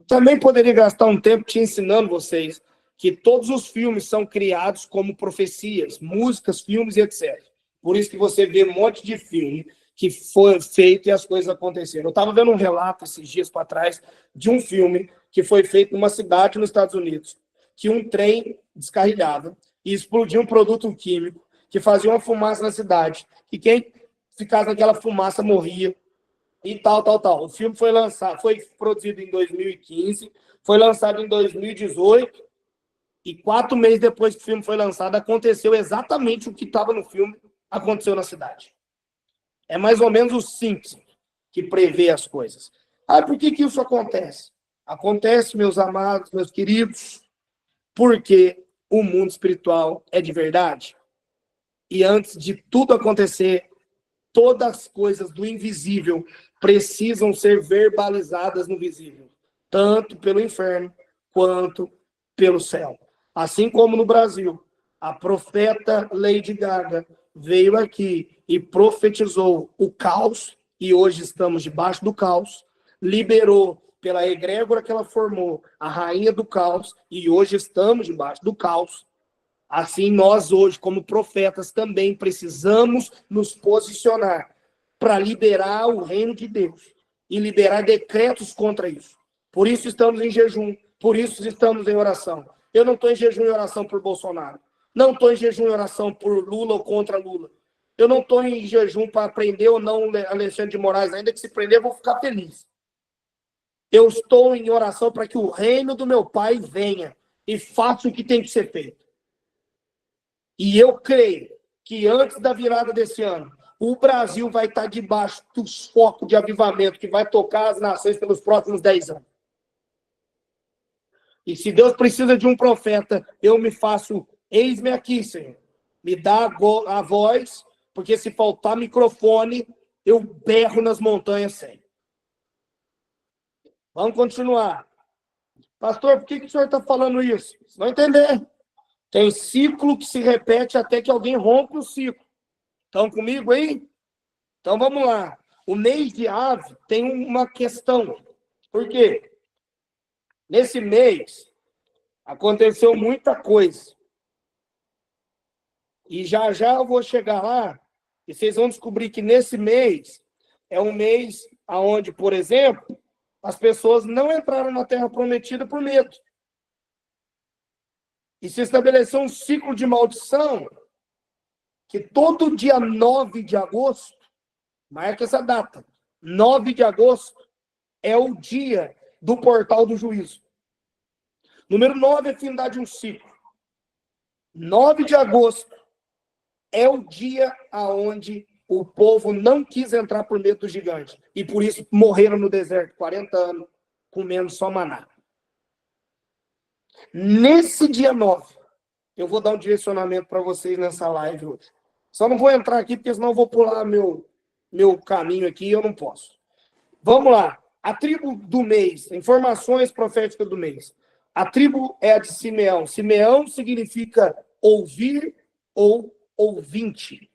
Também poderia gastar um tempo te ensinando vocês que todos os filmes são criados como profecias, músicas, filmes e etc. Por isso que você vê um monte de filme que foi feito e as coisas aconteceram. Eu estava vendo um relato esses dias para trás de um filme que foi feito numa cidade nos Estados Unidos, que um trem descarrilhava e explodia um produto químico que fazia uma fumaça na cidade, e quem ficasse naquela fumaça morria. E tal. O filme foi produzido em 2015, foi lançado em 2018, e 4 meses depois que o filme foi lançado, aconteceu exatamente o que estava no filme, aconteceu na cidade. É mais ou menos o Simpsons que prevê as coisas. Por que isso acontece? Acontece, meus amados, meus queridos, porque o mundo espiritual é de verdade. E antes de tudo acontecer, todas as coisas do invisível precisam ser verbalizadas no visível, tanto pelo inferno quanto pelo céu. Assim como no Brasil, a profeta Lady Gaga veio aqui e profetizou o caos, e hoje estamos debaixo do caos, liberou pela egrégora que ela formou a rainha do caos, e hoje estamos debaixo do caos. Assim, nós hoje, como profetas, também precisamos nos posicionar para liberar o reino de Deus e liberar decretos contra isso. Por isso estamos em jejum, por isso estamos em oração. Eu não estou em jejum e oração por Bolsonaro. Não estou em jejum e oração por Lula ou contra Lula. Eu não estou em jejum para prender ou não Alexandre de Moraes, ainda que se prender eu vou ficar feliz. Eu estou em oração para que o reino do meu Pai venha e faça o que tem que ser feito. E eu creio que antes da virada desse ano, o Brasil vai estar debaixo dos focos de avivamento que vai tocar as nações pelos próximos 10 anos. E se Deus precisa de um profeta, eu me faço, eis-me aqui, Senhor. Me dá a voz, porque se faltar microfone, eu berro nas montanhas sem. Vamos continuar. Pastor, por que o senhor está falando isso? Vocês vão entender. Tem ciclo que se repete até que alguém rompe o ciclo. Estão comigo aí? Então vamos lá. O mês de Ave tem uma questão. Por quê? Nesse mês aconteceu muita coisa. E já eu vou chegar lá e vocês vão descobrir que nesse mês é um mês onde, por exemplo, as pessoas não entraram na Terra Prometida por medo. E se estabeleceu um ciclo de maldição que todo dia 9 de agosto, marca essa data, 9 de agosto é o dia do portal do juízo. Número 9 é findade de um ciclo. 9 de agosto é o dia aonde o povo não quis entrar por medo do gigante. E por isso morreram no deserto 40 anos, comendo só maná. Nesse dia 9, eu vou dar um direcionamento para vocês nessa live hoje. Só não vou entrar aqui, porque senão eu vou pular meu caminho aqui e eu não posso. Vamos lá. A tribo do mês, informações proféticas do mês. A tribo é a de Simeão. Simeão significa ouvir ou ouvinte.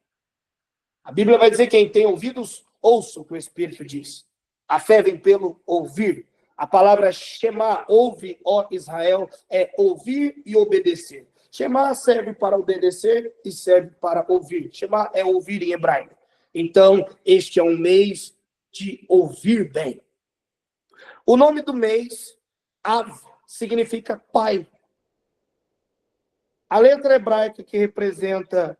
A Bíblia vai dizer: quem tem ouvidos, ouça o que o Espírito diz. A fé vem pelo ouvir. A palavra Shema, ouve, ó Israel, é ouvir e obedecer. Shema serve para obedecer e serve para ouvir. Shema é ouvir em hebraico. Então, este é um mês de ouvir bem. O nome do mês, Av, significa pai. A letra hebraica que representa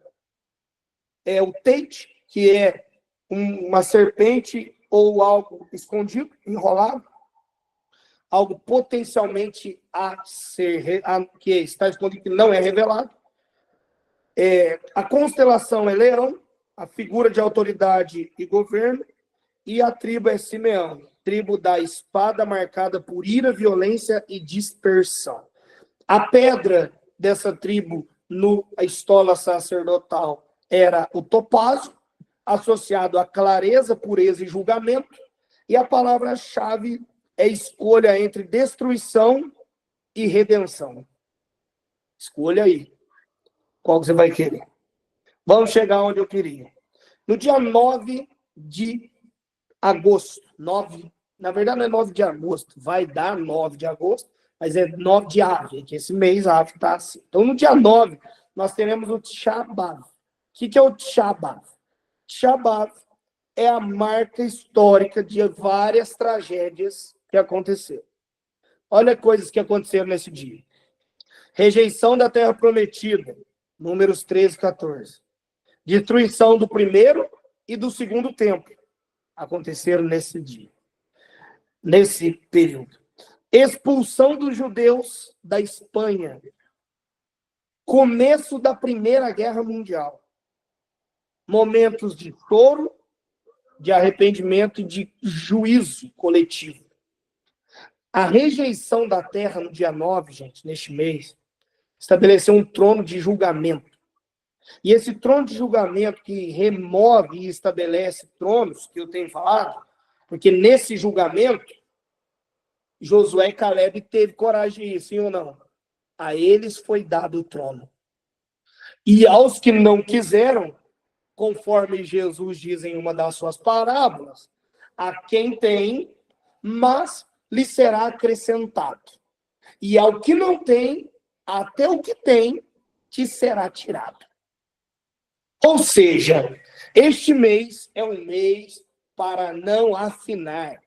é o Teit, que é uma serpente ou algo escondido, enrolado. Algo potencialmente que está escondido, que não é revelado. A constelação é Leão, a figura de autoridade e governo, e a tribo é Simeão, tribo da espada marcada por ira, violência e dispersão. A pedra dessa tribo no estola sacerdotal era o topázio, associado à clareza, pureza e julgamento, e a palavra-chave é escolha entre destruição e redenção. Escolha aí. Qual que você vai querer? Vamos chegar onde eu queria. No dia 9 de agosto. Na verdade, não é 9 de agosto. Vai dar 9 de agosto, mas é 9 de Ave, que esse mês Ave está assim. Então, no dia 9, nós teremos o Tisha B'Av. O que é o Tisha B'Av? Tisha B'Av é a marca histórica de várias tragédias que aconteceram. Olha coisas que aconteceram nesse dia. Rejeição da terra prometida, Números 13 e 14. Destruição do primeiro e do segundo templo aconteceram nesse dia, nesse período. Expulsão dos judeus da Espanha. Começo da Primeira Guerra Mundial. Momentos de choro, de arrependimento e de juízo coletivo. A rejeição da terra no dia 9, gente, neste mês, estabeleceu um trono de julgamento. E esse trono de julgamento que remove e estabelece tronos, que eu tenho falado, porque nesse julgamento, Josué e Caleb teve coragem de ir, sim ou não? A eles foi dado o trono. E aos que não quiseram, conforme Jesus diz em uma das suas parábolas, a quem tem, mas lhe será acrescentado. E ao que não tem, até o que tem, te será tirado. Ou seja, este mês é um mês para não afinar,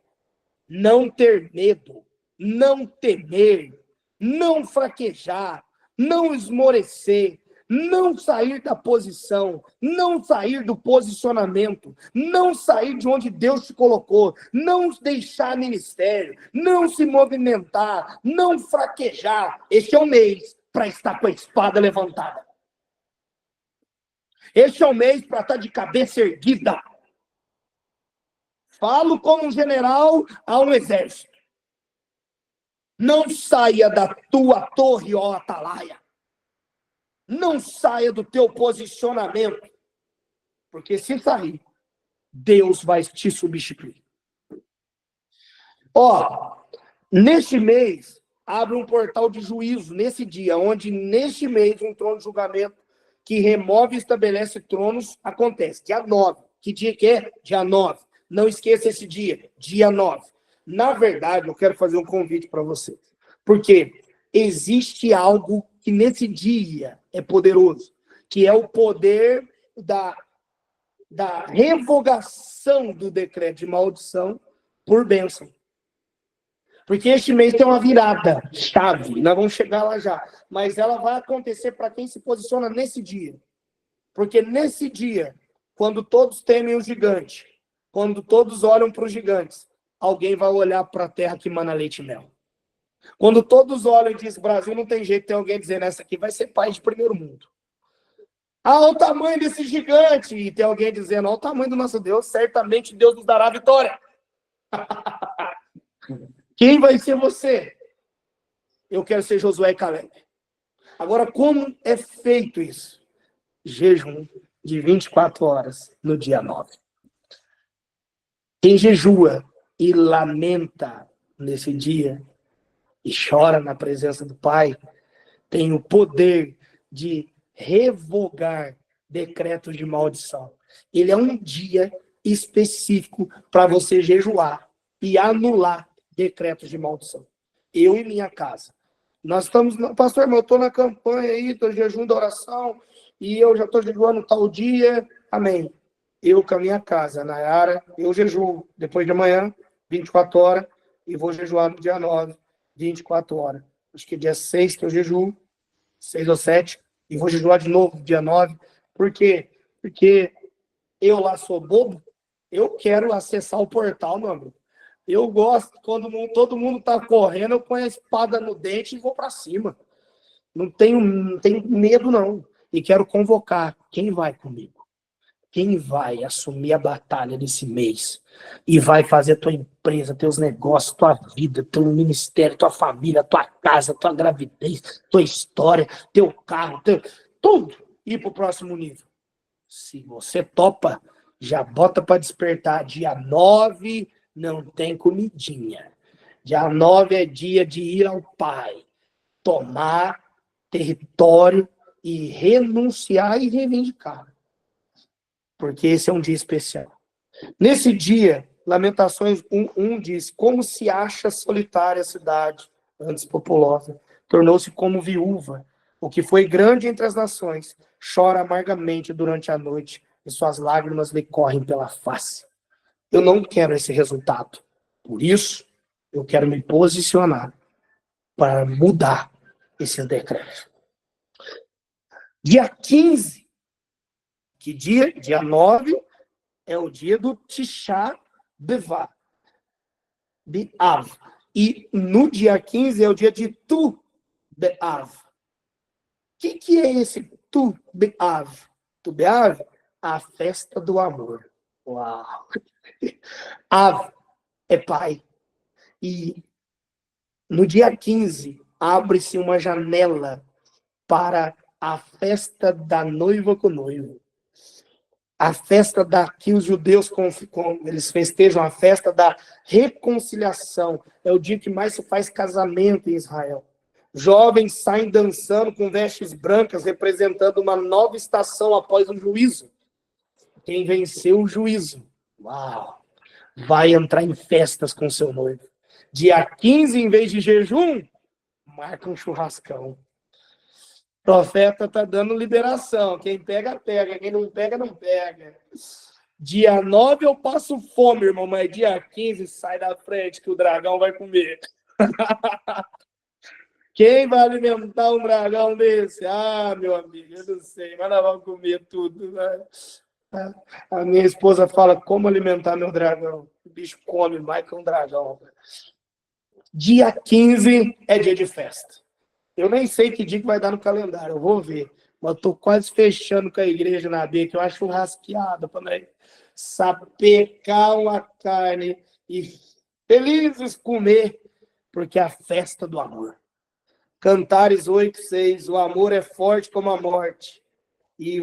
não ter medo, não temer, não fraquejar, não esmorecer, não sair da posição, não sair do posicionamento, não sair de onde Deus te colocou, não deixar ministério, não se movimentar, não fraquejar. Este é o mês para estar com a espada levantada. Este é o mês para estar de cabeça erguida. Falo como um general a um exército. Não saia da tua torre, ó atalaia. Não saia do teu posicionamento. Porque se sair, Deus vai te substituir. Ó, neste mês, abre um portal de juízo, nesse dia, onde neste mês um trono de julgamento que remove e estabelece tronos acontece. Dia 9. Que dia que é? Dia 9. Não esqueça esse dia, dia 9. Na verdade, eu quero fazer um convite para vocês. Porque existe algo que nesse dia é poderoso, que é o poder da revogação do decreto de maldição por bênção. Porque este mês tem uma virada chave, nós vamos chegar lá já, mas ela vai acontecer para quem se posiciona nesse dia. Porque nesse dia, quando todos temem o gigante, quando todos olham para os gigantes, alguém vai olhar para a terra que mana leite e mel. Quando todos olham e dizem, Brasil não tem jeito, tem alguém dizendo, essa aqui vai ser país de primeiro mundo. Olha o tamanho desse gigante, e tem alguém dizendo, olha o tamanho do nosso Deus, certamente Deus nos dará a vitória. Quem vai ser você? Eu quero ser Josué e Caleb. Agora, como é feito isso? Jejum de 24 horas no dia 9. Quem jejua e lamenta nesse dia e chora na presença do Pai, tem o poder de revogar decretos de maldição. Ele é um dia específico para você jejuar e anular decretos de maldição. Eu e minha casa. Nós estamos, pastor, eu estou na campanha aí, estou jejum da oração, e eu já estou jejuando tal dia. Amém. Eu com a minha casa, Nayara, eu jejuo depois de amanhã, 24 horas, e vou jejuar no dia 9, 24 horas. Acho que dia 6 que eu jejuo, 6 ou 7, e vou jejuar de novo dia 9. Por quê? Porque eu lá sou bobo, eu quero acessar o portal, meu amigo. Eu gosto, quando todo mundo tá correndo, eu ponho a espada no dente e vou para cima. Não tenho medo, não. E quero convocar. Quem vai comigo? Quem vai assumir a batalha desse mês? E vai fazer tua empresa, teus negócios, tua vida, teu ministério, tua família, tua casa, tua gravidez, tua história, teu carro, tudo ir pro próximo nível. Se você topa, já bota para despertar. Dia 9 não tem comidinha. Dia 9 é dia de ir ao Pai, tomar território e renunciar e reivindicar. Porque esse é um dia especial. Nesse dia, Lamentações 1 diz: como se acha solitária a cidade, antes populosa, tornou-se como viúva, o que foi grande entre as nações, chora amargamente durante a noite, e suas lágrimas lhe correm pela face. Eu não quero esse resultado. Por isso, eu quero me posicionar para mudar esse decreto. Dia 15, que dia? Dia 9, é o dia do Tisha B'Av. E no dia 15 é o dia de Tu B'Av. O que é esse Tu B'Av? Tu B'Av? A festa do amor. Uau! Av é pai. E no dia 15 abre-se uma janela para a festa da noiva com o noivo. A festa que os judeus eles festejam, a festa da reconciliação. É o dia que mais se faz casamento em Israel. Jovens saem dançando com vestes brancas, representando uma nova estação após o juízo. Quem venceu o juízo, uau, vai entrar em festas com seu noivo. Dia 15, em vez de jejum, marca um churrascão. O profeta está dando liberação. Quem pega, pega. Quem não pega, não pega. Dia 9 eu passo fome, irmão, mas dia 15 sai da frente que o dragão vai comer. Quem vai alimentar um dragão desse? Ah, meu amigo, eu não sei, mas nós vamos comer tudo. Né? A minha esposa fala como alimentar meu dragão. O bicho come mais que um dragão. Dia 15 é dia de festa. Eu nem sei que dia que vai dar no calendário, eu vou ver. Mas eu tô quase fechando com a igreja na B, que eu acho churrasqueada para nós sapecar uma carne e felizes comer, porque é a festa do amor. Cantares 8:6, o amor é forte como a morte. E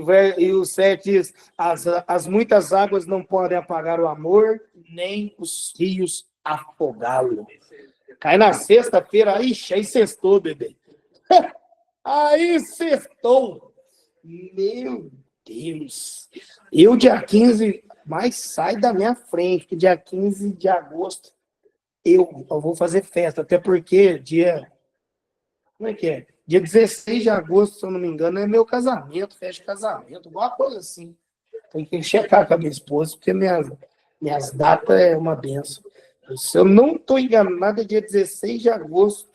o 7 diz, as muitas águas não podem apagar o amor, nem os rios afogá-lo. Cai na sexta-feira, ixi, aí sextou, bebê. Aí sextou. Meu Deus. Eu, dia 15, mas sai da minha frente, que dia 15 de agosto eu vou fazer festa, até porque como é que é? Dia 16 de agosto, se eu não me engano, é meu casamento, festa de casamento, alguma coisa assim. Tem que checar com a minha esposa, porque minhas datas é uma benção. Se eu não estou enganado, é dia 16 de agosto,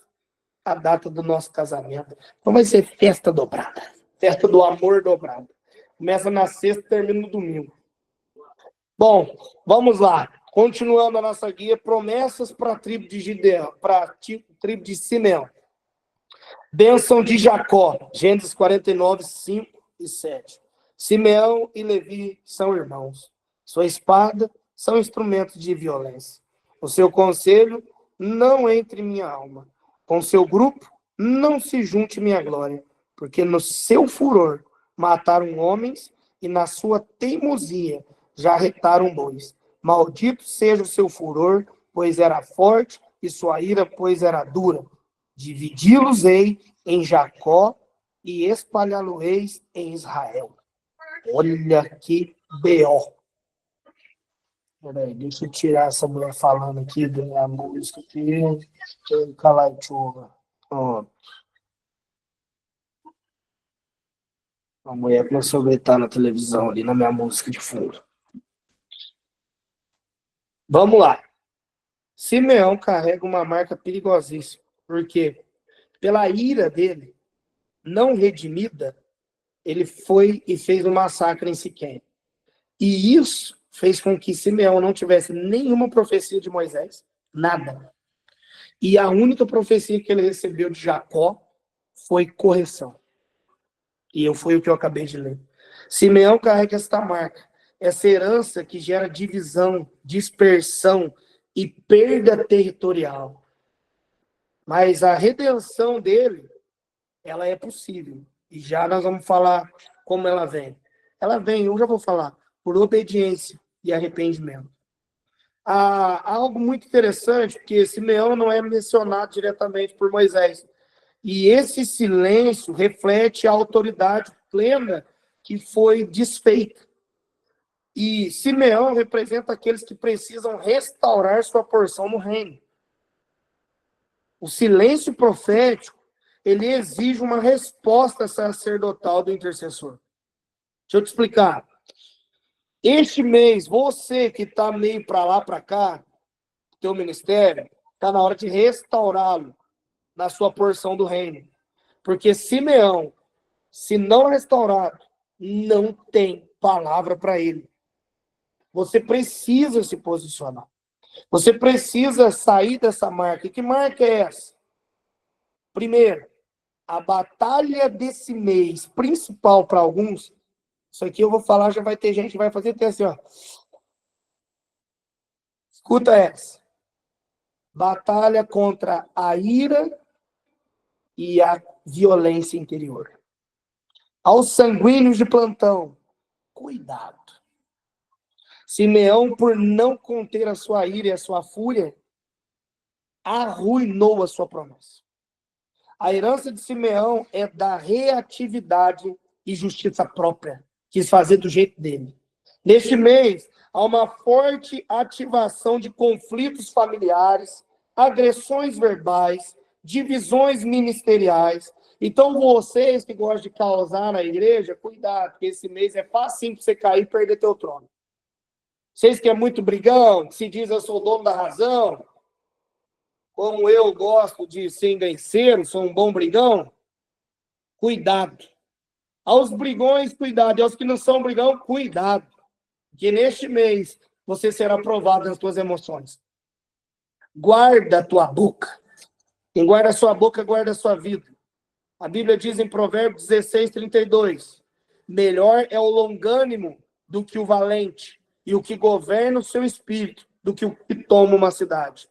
a data do nosso casamento. Então vai ser festa dobrada. Festa do amor dobrada. Começa na sexta e termina no domingo. Bom, vamos lá. Continuando a nossa guia, promessas para a tribo de Gideão, para a tribo de Simeão. Bênção de Jacó, Gênesis 49, 5 e 7. Simeão e Levi são irmãos. Sua espada são instrumentos de violência. O seu conselho não entre em minha alma. Com seu grupo não se junte minha glória, porque no seu furor mataram homens e na sua teimosia já retaram bois. Maldito seja o seu furor, pois era forte, e sua ira, pois era dura. Dividi-los-ei em Jacó e espalhá-lo-eis em Israel. Olha que B.O. Peraí, deixa eu tirar essa mulher falando aqui da minha música aqui. Deixa eu calar a chuva. Ó, a mulher começou a gritar na televisão ali na minha música de fundo. Vamos lá. Simeão carrega uma marca perigosíssima. Por quê? Pela ira dele, não redimida, ele foi e fez um massacre em Siquém. E isso fez com que Simeão não tivesse nenhuma profecia de Moisés, nada. E a única profecia que ele recebeu de Jacó foi correção. E foi o que eu acabei de ler. Simeão carrega esta marca, essa herança que gera divisão, dispersão e perda territorial. Mas a redenção dele, ela é possível. E já nós vamos falar como ela vem. Ela vem, eu já vou falar, por obediência e arrependimento. Há algo muito interessante, porque Simeão não é mencionado diretamente por Moisés. E esse silêncio reflete a autoridade plena que foi desfeita. E Simeão representa aqueles que precisam restaurar sua porção no reino. O silêncio profético, ele exige uma resposta sacerdotal do intercessor. Deixa eu te explicar. Este mês, você que está meio para lá, para cá, teu ministério, está na hora de restaurá-lo na sua porção do reino. Porque Simeão, se não restaurado, não tem palavra para ele. Você precisa se posicionar. Você precisa sair dessa marca. E que marca é essa? Primeiro, a batalha desse mês, principal para alguns, isso aqui eu vou falar, já vai ter gente que vai fazer até assim, ó. Escuta essa. Batalha contra a ira e a violência interior. Aos sanguíneos de plantão, cuidado. Simeão, por não conter a sua ira e a sua fúria, arruinou a sua promessa. A herança de Simeão é da reatividade e justiça própria. Quis fazer do jeito dele. Neste mês, há uma forte ativação de conflitos familiares, agressões verbais, divisões ministeriais. Então, vocês que gostam de causar na igreja, cuidado, porque esse mês é fácil para você cair e perder teu trono. Vocês que é muito brigão, que se diz eu sou o dono da razão, como eu gosto de ser enganceiro, sou um bom brigão, cuidado. Aos brigões, cuidado. E aos que não são brigão, cuidado. Que neste mês você será provado nas tuas emoções. Guarda a tua boca. Quem guarda a sua boca, guarda a sua vida. A Bíblia diz em Provérbios 16:32, melhor é o longânimo do que o valente, e o que governa o seu espírito do que o que toma uma cidade.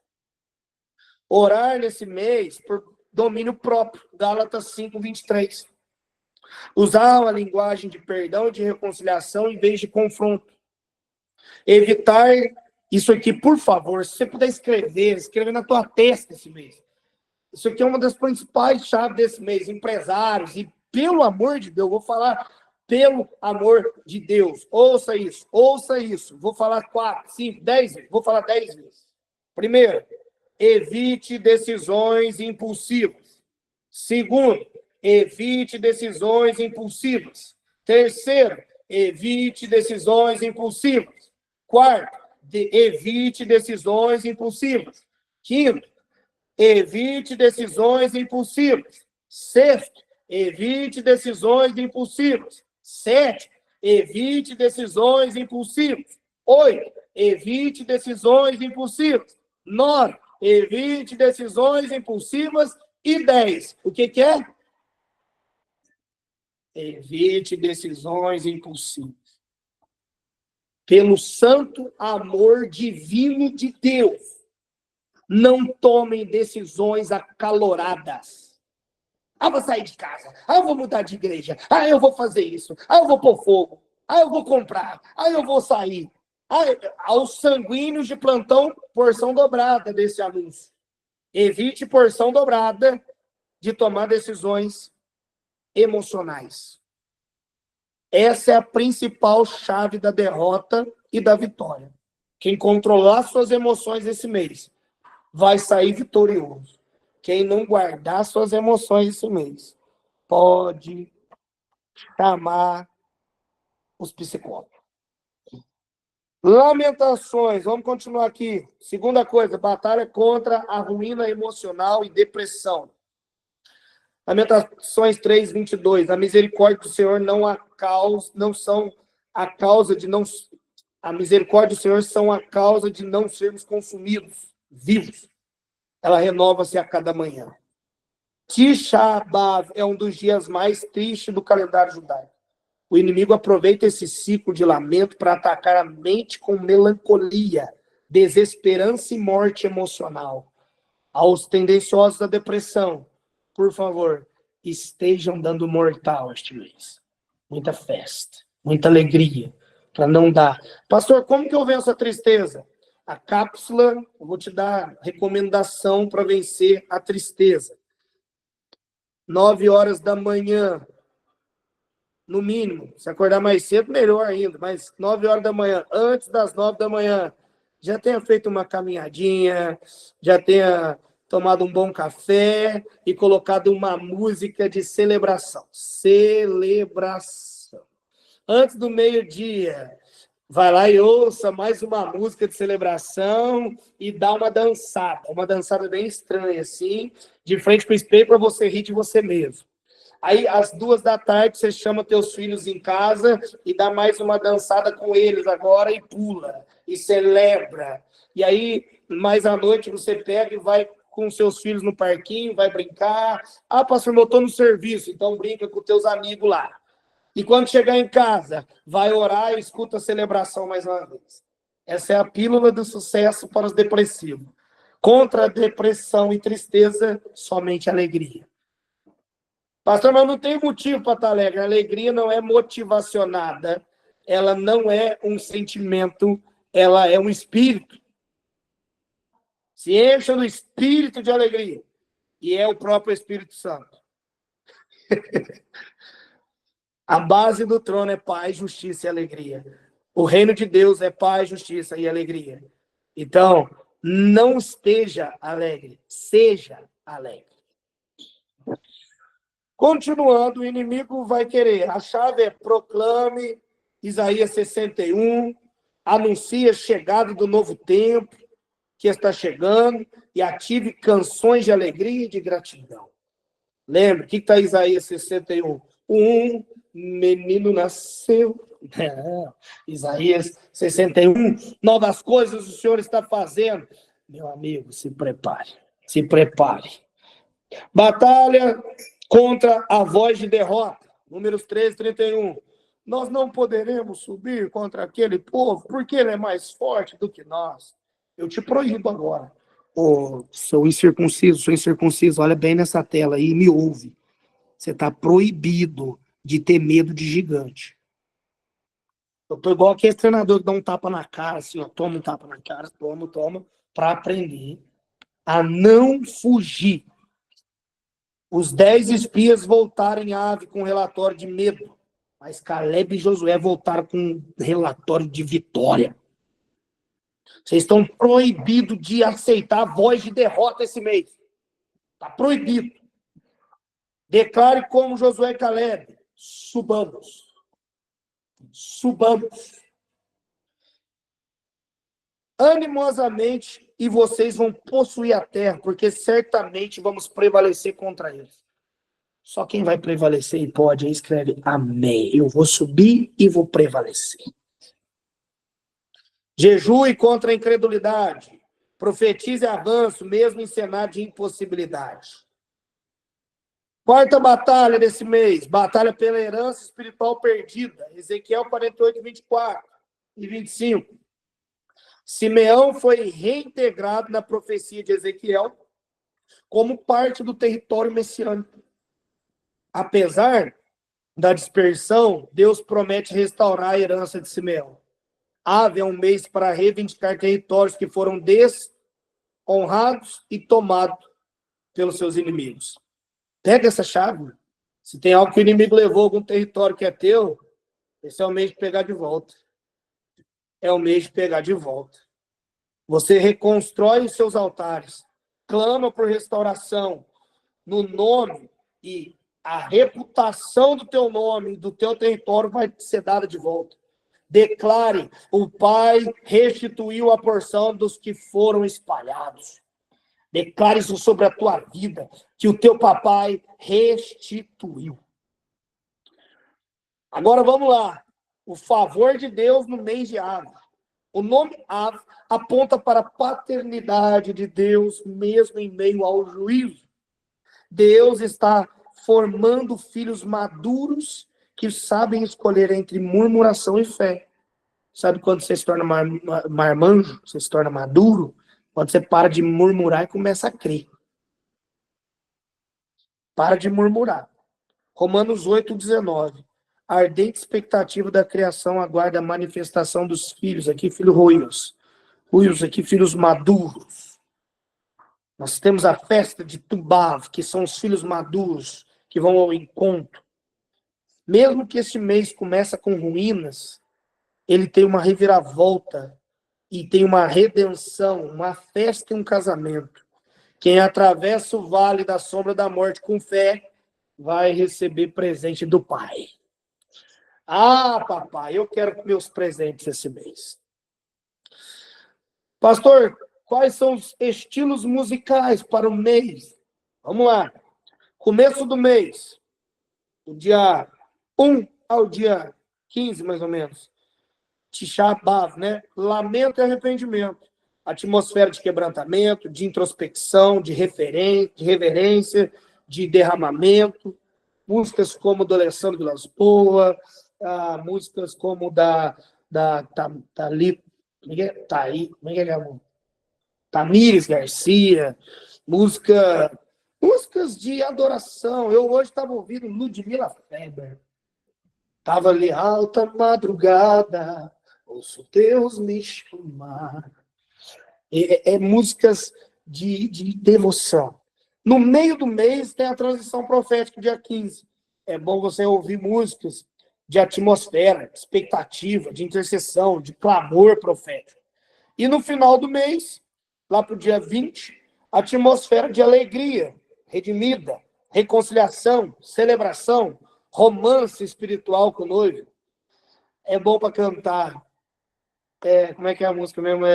Orar nesse mês por domínio próprio, Gálatas 5:23. Usar uma linguagem de perdão e de reconciliação em vez de confronto. Evitar isso aqui, por favor, se você puder escreve na tua testa esse mês. Isso aqui é uma das principais chaves desse mês, empresários, e pelo amor de Deus, vou falar pelo amor de Deus, ouça isso, vou falar 4, 5, 10 vezes, vou falar 10 vezes. Primeiro, evite decisões impulsivas. Segundo, evite decisões impulsivas. Terceiro, evite decisões impulsivas. Quarto, evite decisões impulsivas. Quinto, evite decisões impulsivas. Sexto, evite decisões impulsivas. Sétimo, evite decisões impulsivas. 8, evite decisões impulsivas. 9, evite decisões impulsivas. E 10, o que é? Evite decisões impulsivas. Pelo santo amor divino de Deus, não tomem decisões acaloradas. Ah, eu vou sair de casa. Ah, eu vou mudar de igreja. Ah, eu vou fazer isso. Ah, eu vou pôr fogo. Ah, eu vou comprar. Ah, eu vou sair. Ah, aos sanguíneos de plantão, porção dobrada desse anúncio. Evite porção dobrada de tomar decisões emocionais. Essa é a principal chave da derrota e da vitória. Quem controlar suas emoções esse mês vai sair vitorioso. Quem não guardar suas emoções esse mês pode chamar os psicólogos. Lamentações, vamos continuar aqui. Segunda coisa, batalha contra a ruína emocional e depressão. Lamentações 3:22. A misericórdia do Senhor não são a causa de não. A misericórdia do Senhor são a causa de não sermos consumidos, vivos. Ela renova-se a cada manhã. Tisha B'Av é um dos dias mais tristes do calendário judaico. O inimigo aproveita esse ciclo de lamento para atacar a mente com melancolia, desesperança e morte emocional. Aos tendenciosos à depressão, por favor, estejam dando mortal este mês. Muita festa, muita alegria, para não dar. Pastor, como que eu venço a tristeza? A cápsula, eu vou te dar recomendação para vencer a tristeza. 9 horas da manhã, no mínimo. Se acordar mais cedo, melhor ainda. Mas 9 horas da manhã, antes das 9 da manhã, já tenha feito uma caminhadinha, já tenha tomado um bom café e colocado uma música de celebração. Celebração. Antes do meio-dia, vai lá e ouça mais uma música de celebração e dá uma dançada bem estranha, assim, de frente para o espelho para você rir de você mesmo. Aí, às 2 da tarde, você chama teus filhos em casa e dá mais uma dançada com eles agora e pula, e celebra. E aí, mais à noite, você pega e vai com seus filhos no parquinho, vai brincar. Ah, pastor, eu estou no serviço, então brinca com teus amigos lá. E quando chegar em casa, vai orar e escuta a celebração mais uma vez. Essa é a pílula do sucesso para os depressivos. Contra a depressão e tristeza, somente alegria. Pastor, mas não tem motivo para estar alegre. A alegria não é motivacionada. Ela não é um sentimento, ela é um espírito. Se encha do espírito de alegria. E é o próprio Espírito Santo. A base do trono é paz, justiça e alegria. O reino de Deus é paz, justiça e alegria. Então, não esteja alegre, seja alegre. Continuando, o inimigo vai querer. A chave é proclame Isaías 61, anuncie a chegada do novo tempo que está chegando e ative canções de alegria e de gratidão. Lembre, o que está Isaías 61? Um menino nasceu. Isaías 61, novas coisas o Senhor está fazendo. Meu amigo, se prepare, se prepare. Batalha contra a voz de derrota. Números 13:31. Nós não poderemos subir contra aquele povo, porque ele é mais forte do que nós. Eu te proíbo agora. Ô, sou incircunciso, olha bem nessa tela aí e me ouve. Você está proibido de ter medo de gigante. Eu tô igual aquele treinador que dá um tapa na cara, assim, ó, toma um tapa na cara, toma, para aprender a não fugir. Os 10 espias voltaram em ave com relatório de medo, mas Caleb e Josué voltaram com relatório de vitória. Vocês estão proibidos de aceitar a voz de derrota esse mês. Está proibido. Declare como Josué e Caleb. Subamos. Subamos. Animosamente, e vocês vão possuir a terra, porque certamente vamos prevalecer contra eles. Só quem vai prevalecer e pode, aí escreve amém. Eu vou subir e vou prevalecer. Jejue contra a incredulidade. Profetize avanço, mesmo em cenário de impossibilidade. Quarta batalha desse mês. Batalha pela herança espiritual perdida. Ezequiel 48:24 e 25. Simeão foi reintegrado na profecia de Ezequiel como parte do território messiânico. Apesar da dispersão, Deus promete restaurar a herança de Simeão. Ave é um mês para reivindicar territórios que foram desonrados e tomados pelos seus inimigos. Pega essa chave. Se tem algo que o inimigo levou, algum território que é teu, esse é o mês de pegar de volta. É o mês de pegar de volta. Você reconstrói os seus altares, clama por restauração no nome, e a reputação do teu nome, do teu território vai ser dada de volta. Declare: o Pai restituiu a porção dos que foram espalhados. Declare isso sobre a tua vida, que o teu papai restituiu. Agora vamos lá. O favor de Deus no mês de Av. O nome Av aponta para a paternidade de Deus, mesmo em meio ao juízo. Deus está formando filhos maduros que sabem escolher entre murmuração e fé. Sabe quando você se torna marmanjo, você se torna maduro? Quando você para de murmurar e começa a crer. Para de murmurar. Romanos 8:19. A ardente expectativa da criação aguarda a manifestação dos filhos. Aqui, filhos ruios. Ruios aqui, filhos maduros. Nós temos a festa de Tubav, que são os filhos maduros que vão ao encontro. Mesmo que este mês comece com ruínas, ele tem uma reviravolta e tem uma redenção, uma festa e um casamento. Quem atravessa o vale da sombra da morte com fé vai receber presente do Pai. Ah, papai, eu quero meus presentes esse mês. Pastor, quais são os estilos musicais para o mês? Vamos lá. Começo do mês, do dia 1 ao dia 15, mais ou menos. Tisha B'Av, né? Lamento e arrependimento. Atmosfera de quebrantamento, de introspecção, de reverência, de derramamento. Músicas como do Alessandro Vilas Boas, músicas como da Tamires Garcia, músicas de adoração. Eu hoje estava ouvindo Ludmilla Feber. Estava ali, alta madrugada, ouço Deus me chamar. Músicas de devoção. No meio do mês tem a transição profética, dia 15. É bom você ouvir músicas de atmosfera, de expectativa, de intercessão, de clamor profético. E no final do mês, lá para o dia 20, atmosfera de alegria, redimida, reconciliação, celebração, romance espiritual com o noivo. É bom para cantar. Como é que é a música mesmo?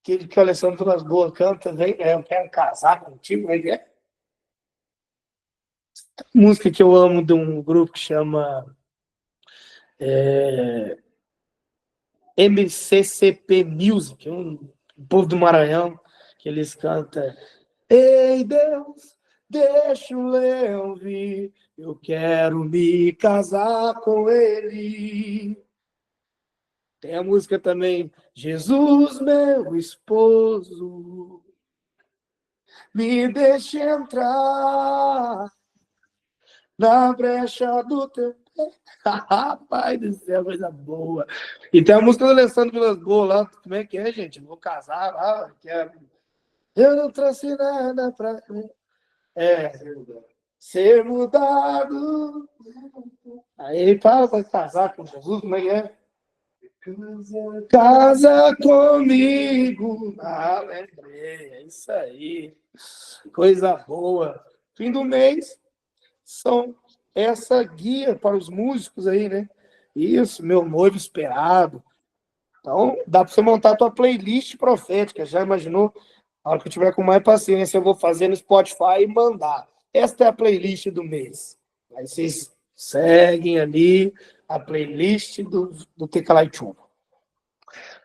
Aquele que o Alessandro Vilas Boas canta, vem, eu quero casar contigo, música que eu amo de um grupo que chama MCCP Music, um povo do Maranhão, que eles cantam: ei Deus, deixa o leão vir, eu quero me casar com ele. Tem a música também: Jesus, meu esposo, me deixe entrar na brecha do teu pé. Rapaz do céu, coisa boa. E tem a música do Alessandro Vilas Boas lá. Como é que é, gente? Vou casar lá. Eu não trouxe nada pra ser mudado. Aí ele fala para casar com Jesus. Como é que é? Casa comigo. Lembrei. É isso aí. Coisa boa. Fim do mês são essa guia para os músicos aí, né? Isso, meu noivo esperado. Então, dá para você montar a tua playlist profética. Já imaginou? A hora que eu tiver com mais paciência, eu vou fazer no Spotify e mandar. Esta é a playlist do mês. Aí vocês seguem ali a playlist do Tecalaitum.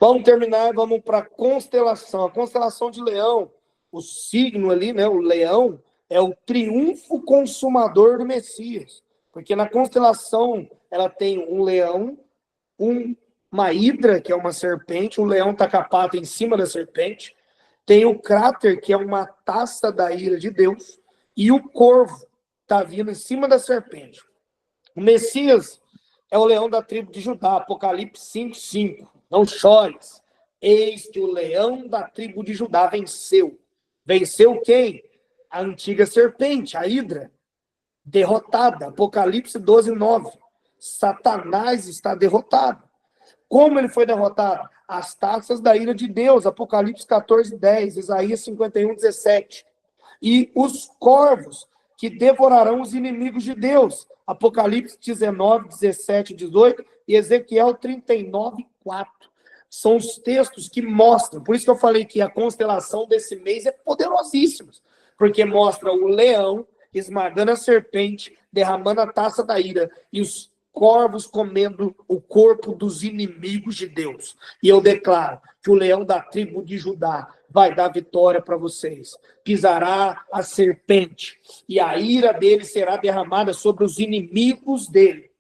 Vamos terminar, vamos para a constelação. A constelação de Leão, o signo ali, né? O leão é o triunfo consumador do Messias. Porque na constelação ela tem um leão, uma hidra, que é uma serpente, o leão está com a pata em cima da serpente, Tem o cráter, que é uma taça da ira de Deus, e o corvo está vindo em cima da serpente. O Messias é o leão da tribo de Judá, Apocalipse 5:5. Não chores, eis que o leão da tribo de Judá venceu. Venceu quem? A antiga serpente, a hidra, derrotada. Apocalipse 12:9. Satanás está derrotado. Como ele foi derrotado? As taças da ira de Deus, Apocalipse 14:10, Isaías 51:17. E os corvos que devorarão os inimigos de Deus, Apocalipse 19:17-18 e Ezequiel 39:4. São os textos que mostram, por isso que eu falei que a constelação desse mês é poderosíssima, porque mostra o leão esmagando a serpente, derramando a taça da ira, e os corvos comendo o corpo dos inimigos de Deus. E eu declaro que o leão da tribo de Judá vai dar vitória para vocês. Pisará a serpente, e a ira dele será derramada sobre os inimigos dele.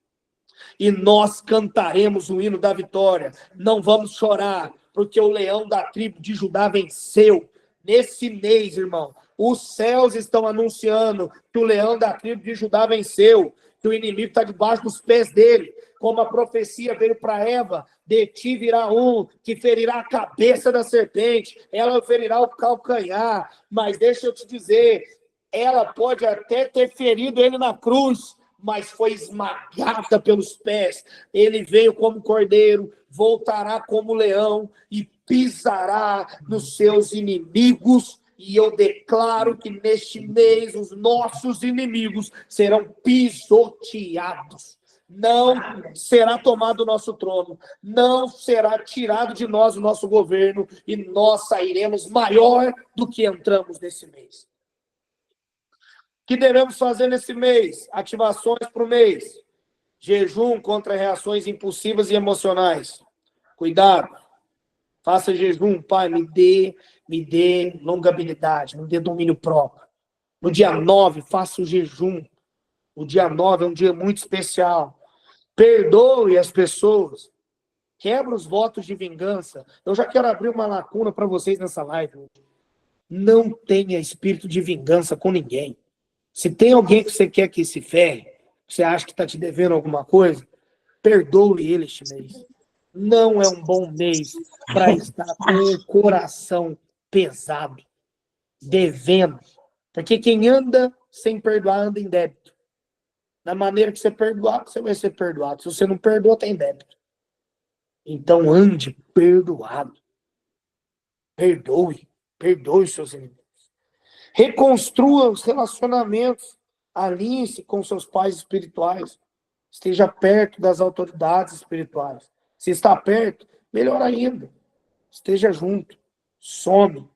E nós cantaremos o hino da vitória. Não vamos chorar, porque o leão da tribo de Judá venceu. Nesse mês, irmão, os céus estão anunciando que o leão da tribo de Judá venceu, que o inimigo está debaixo dos pés dele. Como a profecia veio para Eva, de ti virá um que ferirá a cabeça da serpente, ela ferirá o calcanhar. Mas deixa eu te dizer, ela pode até ter ferido ele na cruz, mas foi esmagada pelos pés. Ele veio como cordeiro, voltará como leão e pisará nos seus inimigos. E eu declaro que neste mês os nossos inimigos serão pisoteados. Não será tomado o nosso trono, não será tirado de nós o nosso governo, e nós sairemos maior do que entramos nesse mês. O que devemos fazer nesse mês? Ativações para o mês. Jejum contra reações impulsivas e emocionais. Cuidado. Faça jejum, Pai, me dê longanimidade, me dê domínio próprio. No dia 9, faça o jejum. O dia 9 é um dia muito especial. Perdoe as pessoas. Quebra os votos de vingança. Eu já quero abrir uma lacuna para vocês nessa live. Não tenha espírito de vingança com ninguém. Se tem alguém que você quer que se ferre, você acha que está te devendo alguma coisa, perdoe ele este mês. Não é um bom mês para estar com o coração pesado, devendo. Porque quem anda sem perdoar, anda em débito. Da maneira que você perdoar, você vai ser perdoado. Se você não perdoa, tem débito. Então, ande perdoado. Perdoe os seus inimigos. Reconstrua os relacionamentos. Alinhe-se com seus pais espirituais. Esteja perto das autoridades espirituais. Se está perto, melhor ainda. Esteja junto. Some.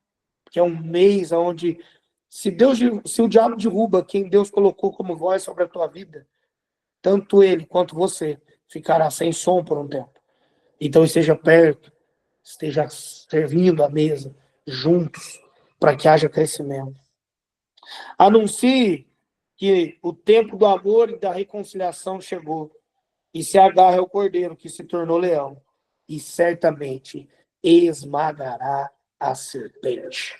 Porque é um mês onde, se o diabo derruba quem Deus colocou como voz sobre a tua vida, tanto ele quanto você ficará sem som por um tempo. Então esteja perto, esteja servindo à mesa, juntos, para que haja crescimento. Anuncie que o tempo do amor e da reconciliação chegou, e se agarre ao cordeiro que se tornou leão, e certamente esmagará a serpente.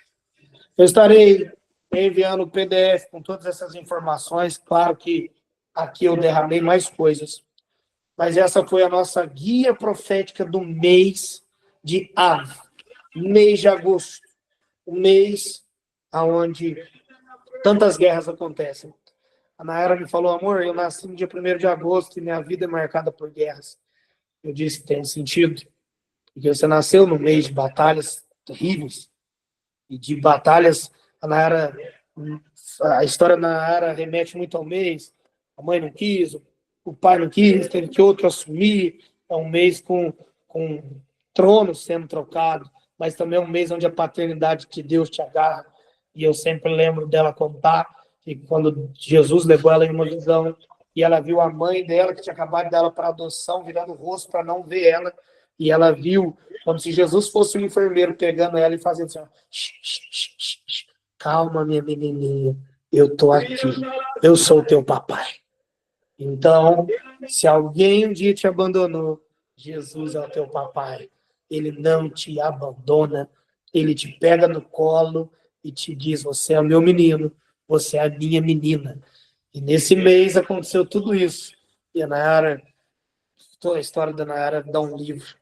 Eu estarei enviando o PDF com todas essas informações. Claro que aqui eu derramei mais coisas, mas essa foi a nossa guia profética do mês de Av, mês de agosto, o mês onde tantas guerras acontecem. A Nayara me falou, amor, eu nasci no dia 1º de agosto e minha vida é marcada por guerras. Eu disse, tem sentido, porque você nasceu no mês de batalhas terríveis, e de batalhas, a história da Nayara remete muito ao mês. A mãe não quis, o pai não quis, teve que outro assumir. É um mês com tronos sendo trocados, mas também é um mês onde a paternidade de Deus te agarra. E eu sempre lembro dela contar que quando Jesus levou ela em uma visão e ela viu a mãe dela, que tinha acabado de dar ela para adoção, virando o rosto para não ver ela, e ela viu como se Jesus fosse um enfermeiro pegando ela e fazendo assim, calma, minha menininha, eu tô aqui, eu sou o teu papai. Então, se alguém um dia te abandonou, Jesus é o teu papai. Ele não te abandona Ele te pega no colo e te diz, você é o meu menino, você é a minha menina. E nesse mês aconteceu tudo isso. E a Nayara, toda a história da Nayara dá um livro.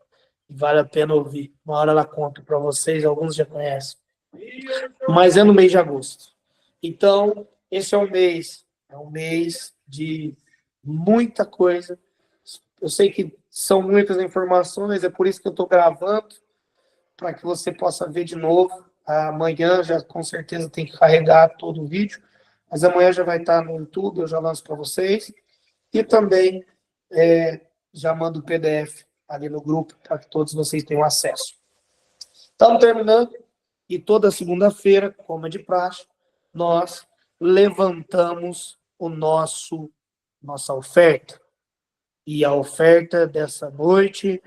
Vale a pena ouvir. Uma hora ela conta para vocês, alguns já conhecem. Mas é no mês de agosto. Então, esse é um mês de muita coisa. Eu sei que são muitas informações, é por isso que eu estou gravando, para que você possa ver de novo. Amanhã já com certeza tem que carregar todo o vídeo, mas amanhã já vai estar no YouTube, eu já lanço para vocês. E também já mando o PDF ali no grupo, para que todos vocês tenham acesso. Estamos terminando, e toda segunda-feira, como é de praxe, nós levantamos nossa oferta. E a oferta dessa noite,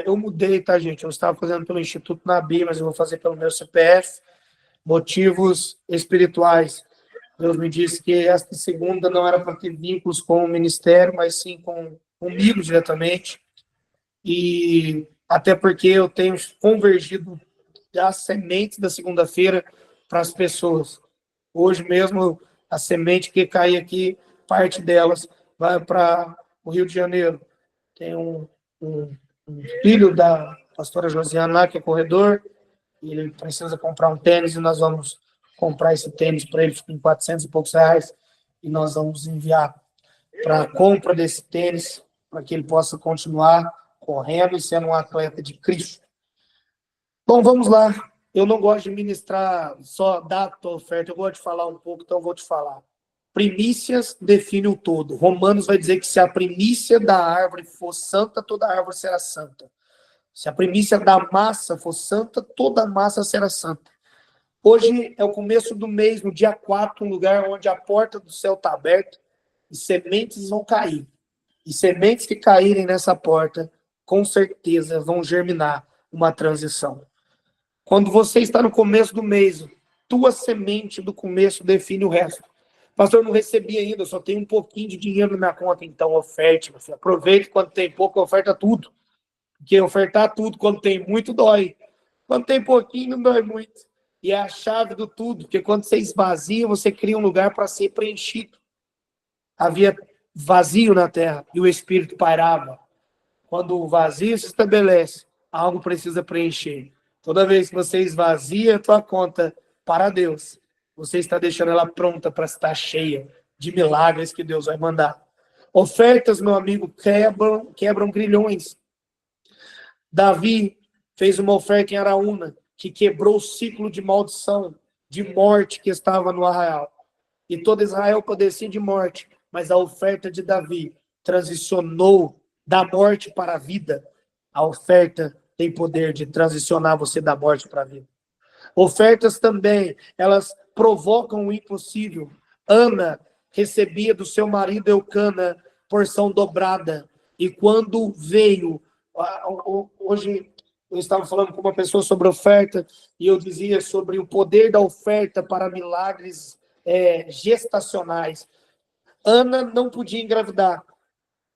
eu mudei, tá, gente? Eu estava fazendo pelo Instituto Nabi, mas eu vou fazer pelo meu CPF, motivos espirituais. Deus me disse que esta segunda não era para ter vínculos com o ministério, mas sim comigo diretamente. E até porque eu tenho convergido as sementes da segunda-feira para as pessoas. Hoje mesmo, a semente que cai aqui, parte delas vai para o Rio de Janeiro. Tem um filho da pastora Josiana lá, que é corredor, e ele precisa comprar um tênis, e nós vamos comprar esse tênis para ele com 400 e poucos reais, e nós vamos enviar para a compra desse tênis, para que ele possa continuar correndo e sendo um atleta de Cristo. Bom, vamos lá. Eu não gosto de ministrar só data ou oferta, eu gosto de falar um pouco, então eu vou te falar. Primícias define o todo. Romanos vai dizer que se a primícia da árvore for santa, toda árvore será santa. Se a primícia da massa for santa, toda massa será santa. Hoje é o começo do mês, no dia 4, um lugar onde a porta do céu está aberta e sementes vão cair. E sementes que caírem nessa porta, com certeza vão germinar uma transição. Quando você está no começo do mês, tua semente do começo define o resto. Pastor, eu não recebi ainda, eu só tenho um pouquinho de dinheiro na minha conta, então oferte. Você aproveite quando tem pouco, oferta tudo. Porque ofertar tudo quando tem muito dói. Quando tem pouquinho, não dói muito. E é a chave do tudo, porque quando você esvazia, você cria um lugar para ser preenchido. Havia vazio na terra e o Espírito pairava. Quando o vazio se estabelece, algo precisa preencher. Toda vez que você esvazia a tua conta para Deus, você está deixando ela pronta para estar cheia de milagres que Deus vai mandar. Ofertas, meu amigo, quebram grilhões. Davi fez uma oferta em Araúna, que quebrou o ciclo de maldição, de morte que estava no arraial. E todo Israel padecia de morte, mas a oferta de Davi transicionou da morte para a vida. A oferta tem poder de transicionar você da morte para a vida. Ofertas também, elas provocam o impossível. Ana recebia do seu marido Eucana porção dobrada. E quando veio, hoje eu estava falando com uma pessoa sobre oferta, e eu dizia sobre o poder da oferta para milagres gestacionais. Ana não podia engravidar,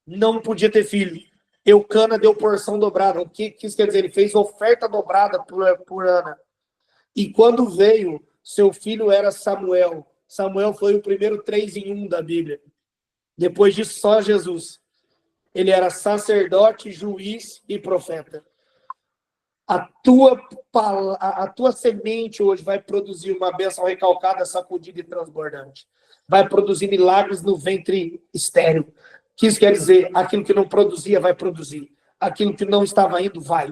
não podia ter filho. Eucana deu porção dobrada. O que isso quer dizer? Ele fez oferta dobrada por Ana. E quando veio, seu filho era Samuel. Samuel foi o primeiro 3 em 1 da Bíblia. Depois disso, só Jesus. Ele era sacerdote, juiz e profeta. A tua semente hoje vai produzir uma bênção recalcada, sacudida e transbordante. Vai produzir milagres no ventre estéril. O que isso quer dizer? Aquilo que não produzia vai produzir. Aquilo que não estava indo, vai.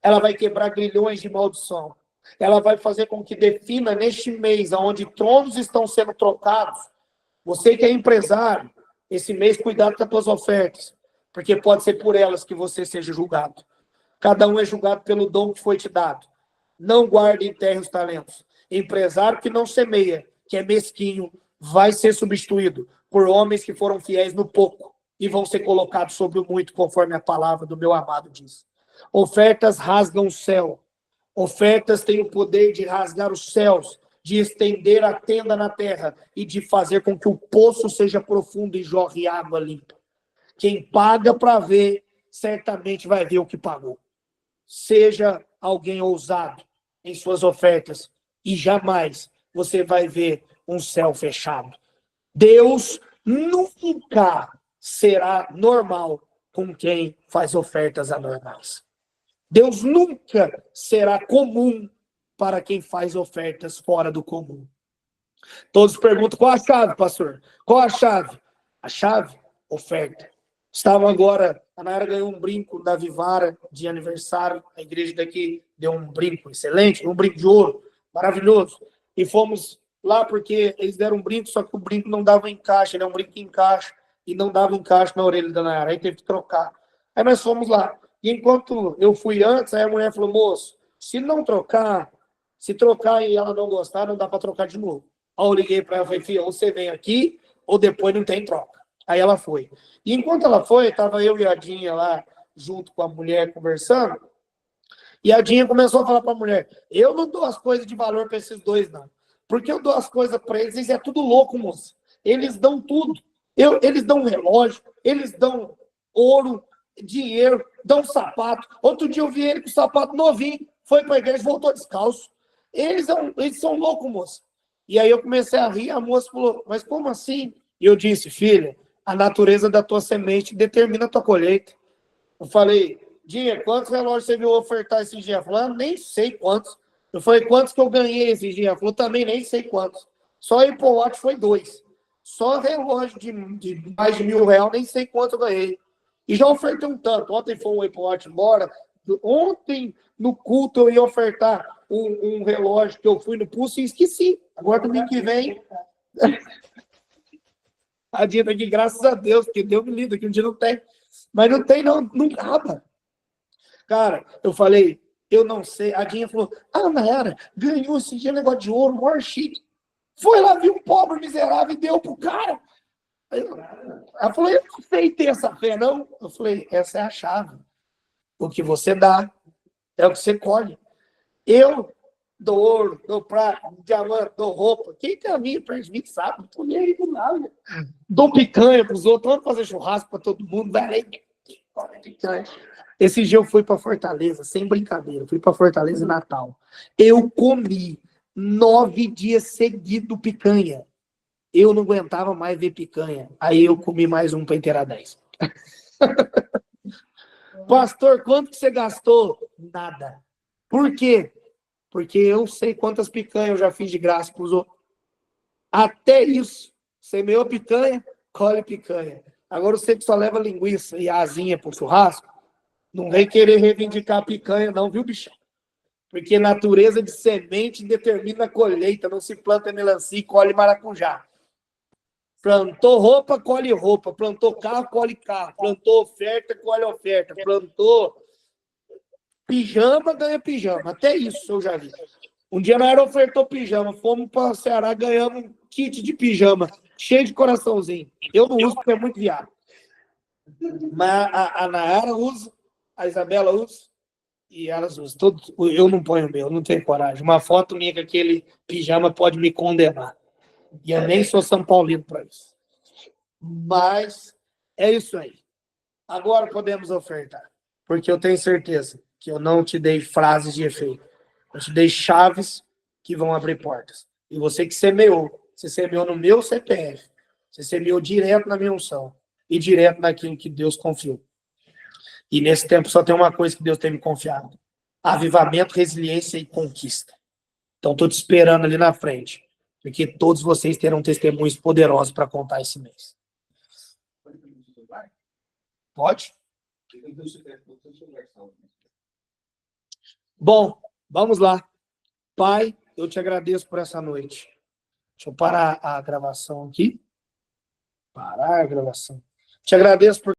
Ela vai quebrar grilhões de maldição. Ela vai fazer com que defina neste mês, onde tronos estão sendo trocados. Você que é empresário, esse mês cuidado com as tuas ofertas, porque pode ser por elas que você seja julgado. Cada um é julgado pelo dom que foi te dado. Não guarde em terra os talentos. Empresário que não semeia, que é mesquinho, vai ser substituído por homens que foram fiéis no pouco e vão ser colocados sobre o muito, conforme a palavra do meu amado diz. Ofertas rasgam o céu. Ofertas têm o poder de rasgar os céus, de estender a tenda na terra e de fazer com que o poço seja profundo e jorre água limpa. Quem paga para ver, certamente vai ver o que pagou. Seja alguém ousado em suas ofertas e jamais você vai ver um céu fechado. Deus nunca será normal com quem faz ofertas anormais. Deus nunca será comum para quem faz ofertas fora do comum. Todos perguntam, qual a chave, pastor? Qual a chave? A chave? Oferta. Estavam agora, a Nayara ganhou um brinco da Vivara de aniversário, a igreja daqui deu um brinco excelente, um brinco de ouro, maravilhoso. E fomos lá porque eles deram um brinco, só que o brinco não dava encaixe, ele é um brinco que encaixa, e não dava encaixe na orelha da Nayara, aí teve que trocar. Aí nós fomos lá. E enquanto eu fui antes, aí a mulher falou, moço, se não trocar, se trocar e ela não gostar, não dá para trocar de novo. Aí eu liguei para ela e falei, filha, ou você vem aqui, ou depois não tem troca. Aí ela foi. E enquanto ela foi, estava eu e a Dinha lá, junto com a mulher, conversando, e a Dinha começou a falar para a mulher, eu não dou as coisas de valor para esses dois, não. Porque eu dou as coisas para eles, eles é tudo louco, moça. Eles dão tudo. Eles dão relógio, eles dão ouro, dinheiro, dão sapato. Outro dia eu vi ele com sapato novinho, foi para a igreja, voltou descalço. Eles são loucos, moça. E aí eu comecei a rir, a moça falou, mas como assim? E eu disse, filha, a natureza da tua semente determina a tua colheita. Eu falei, Dinha, quantos relógios você viu ofertar esses dias? Ela falou, nem sei quantos. Eu falei, quantos que eu ganhei esses dias? Ela falou, também nem sei quantos. Só o Apple Watch foi 2. Só relógio de mais de R$1.000, nem sei quanto eu ganhei. E já ofertei um tanto. Ontem foi um Apple Watch embora. Ontem, no culto, eu ia ofertar um relógio que eu fui no pulso e esqueci. Agora, domingo que vem... A Dinha tá aqui, graças a Deus, porque Deus me livre, que um dia não tem. Mas não tem, não acaba. Cara, eu falei, eu não sei. A Dinha falou, Nayara, ganhou esse dia negócio de ouro, maior chique. Foi lá, viu um pobre miserável e deu pro cara. Ela falou, eu não sei ter essa fé, não. Eu falei, essa é a chave. O que você dá é o que você colhe. Eu dou ouro, dou prata, diamante, dou roupa. Quem tem a minha perto de mim sabe, não tô nem aí do nada. Dou picanha pros outros, vamos fazer churrasco para todo mundo, vai picanha. Esse dia eu fui para Fortaleza, sem brincadeira, fui para Fortaleza em Natal. Eu comi 9 dias seguidos picanha. Eu não aguentava mais ver picanha. Aí eu comi mais um para inteirar 10. Pastor, quanto que você gastou? Nada. Por quê? Porque eu sei quantas picanhas eu já fiz de graça para os outros. Até isso. Semeou picanha, colhe picanha. Agora você que só leva linguiça e asinha para o churrasco, não vem querer reivindicar a picanha não, viu, bichão? Porque natureza de semente determina a colheita. Não se planta melancia e colhe maracujá. Plantou roupa, colhe roupa. Plantou carro, colhe carro. Plantou oferta, colhe oferta. Plantou pijama, ganha pijama. Até isso eu já vi. Um dia na era ofertou pijama. Fomos para o Ceará, ganhamos um kit de pijama, cheio de coraçãozinho. Eu não uso porque é muito viado. Mas a Nayara usa, a Isabela usa, e elas usam. Todos, eu não ponho o meu, não tenho coragem. Uma foto minha com aquele pijama pode me condenar. E eu nem sou São Paulino para isso. Mas é isso aí. Agora podemos ofertar. Porque eu tenho certeza que eu não te dei frases de efeito. Eu te dei chaves que vão abrir portas. E você que semeou, você semeou no meu CPF. Você semeou direto na minha unção. E direto naquilo que Deus confiou. E nesse tempo só tem uma coisa que Deus tem me confiado. Avivamento, resiliência e conquista. Então estou te esperando ali na frente. Porque todos vocês terão testemunhos poderosos para contar esse mês. Pode? Bom, vamos lá. Pai, eu te agradeço por essa noite. Deixa eu parar a gravação aqui. Parar a gravação. Te agradeço por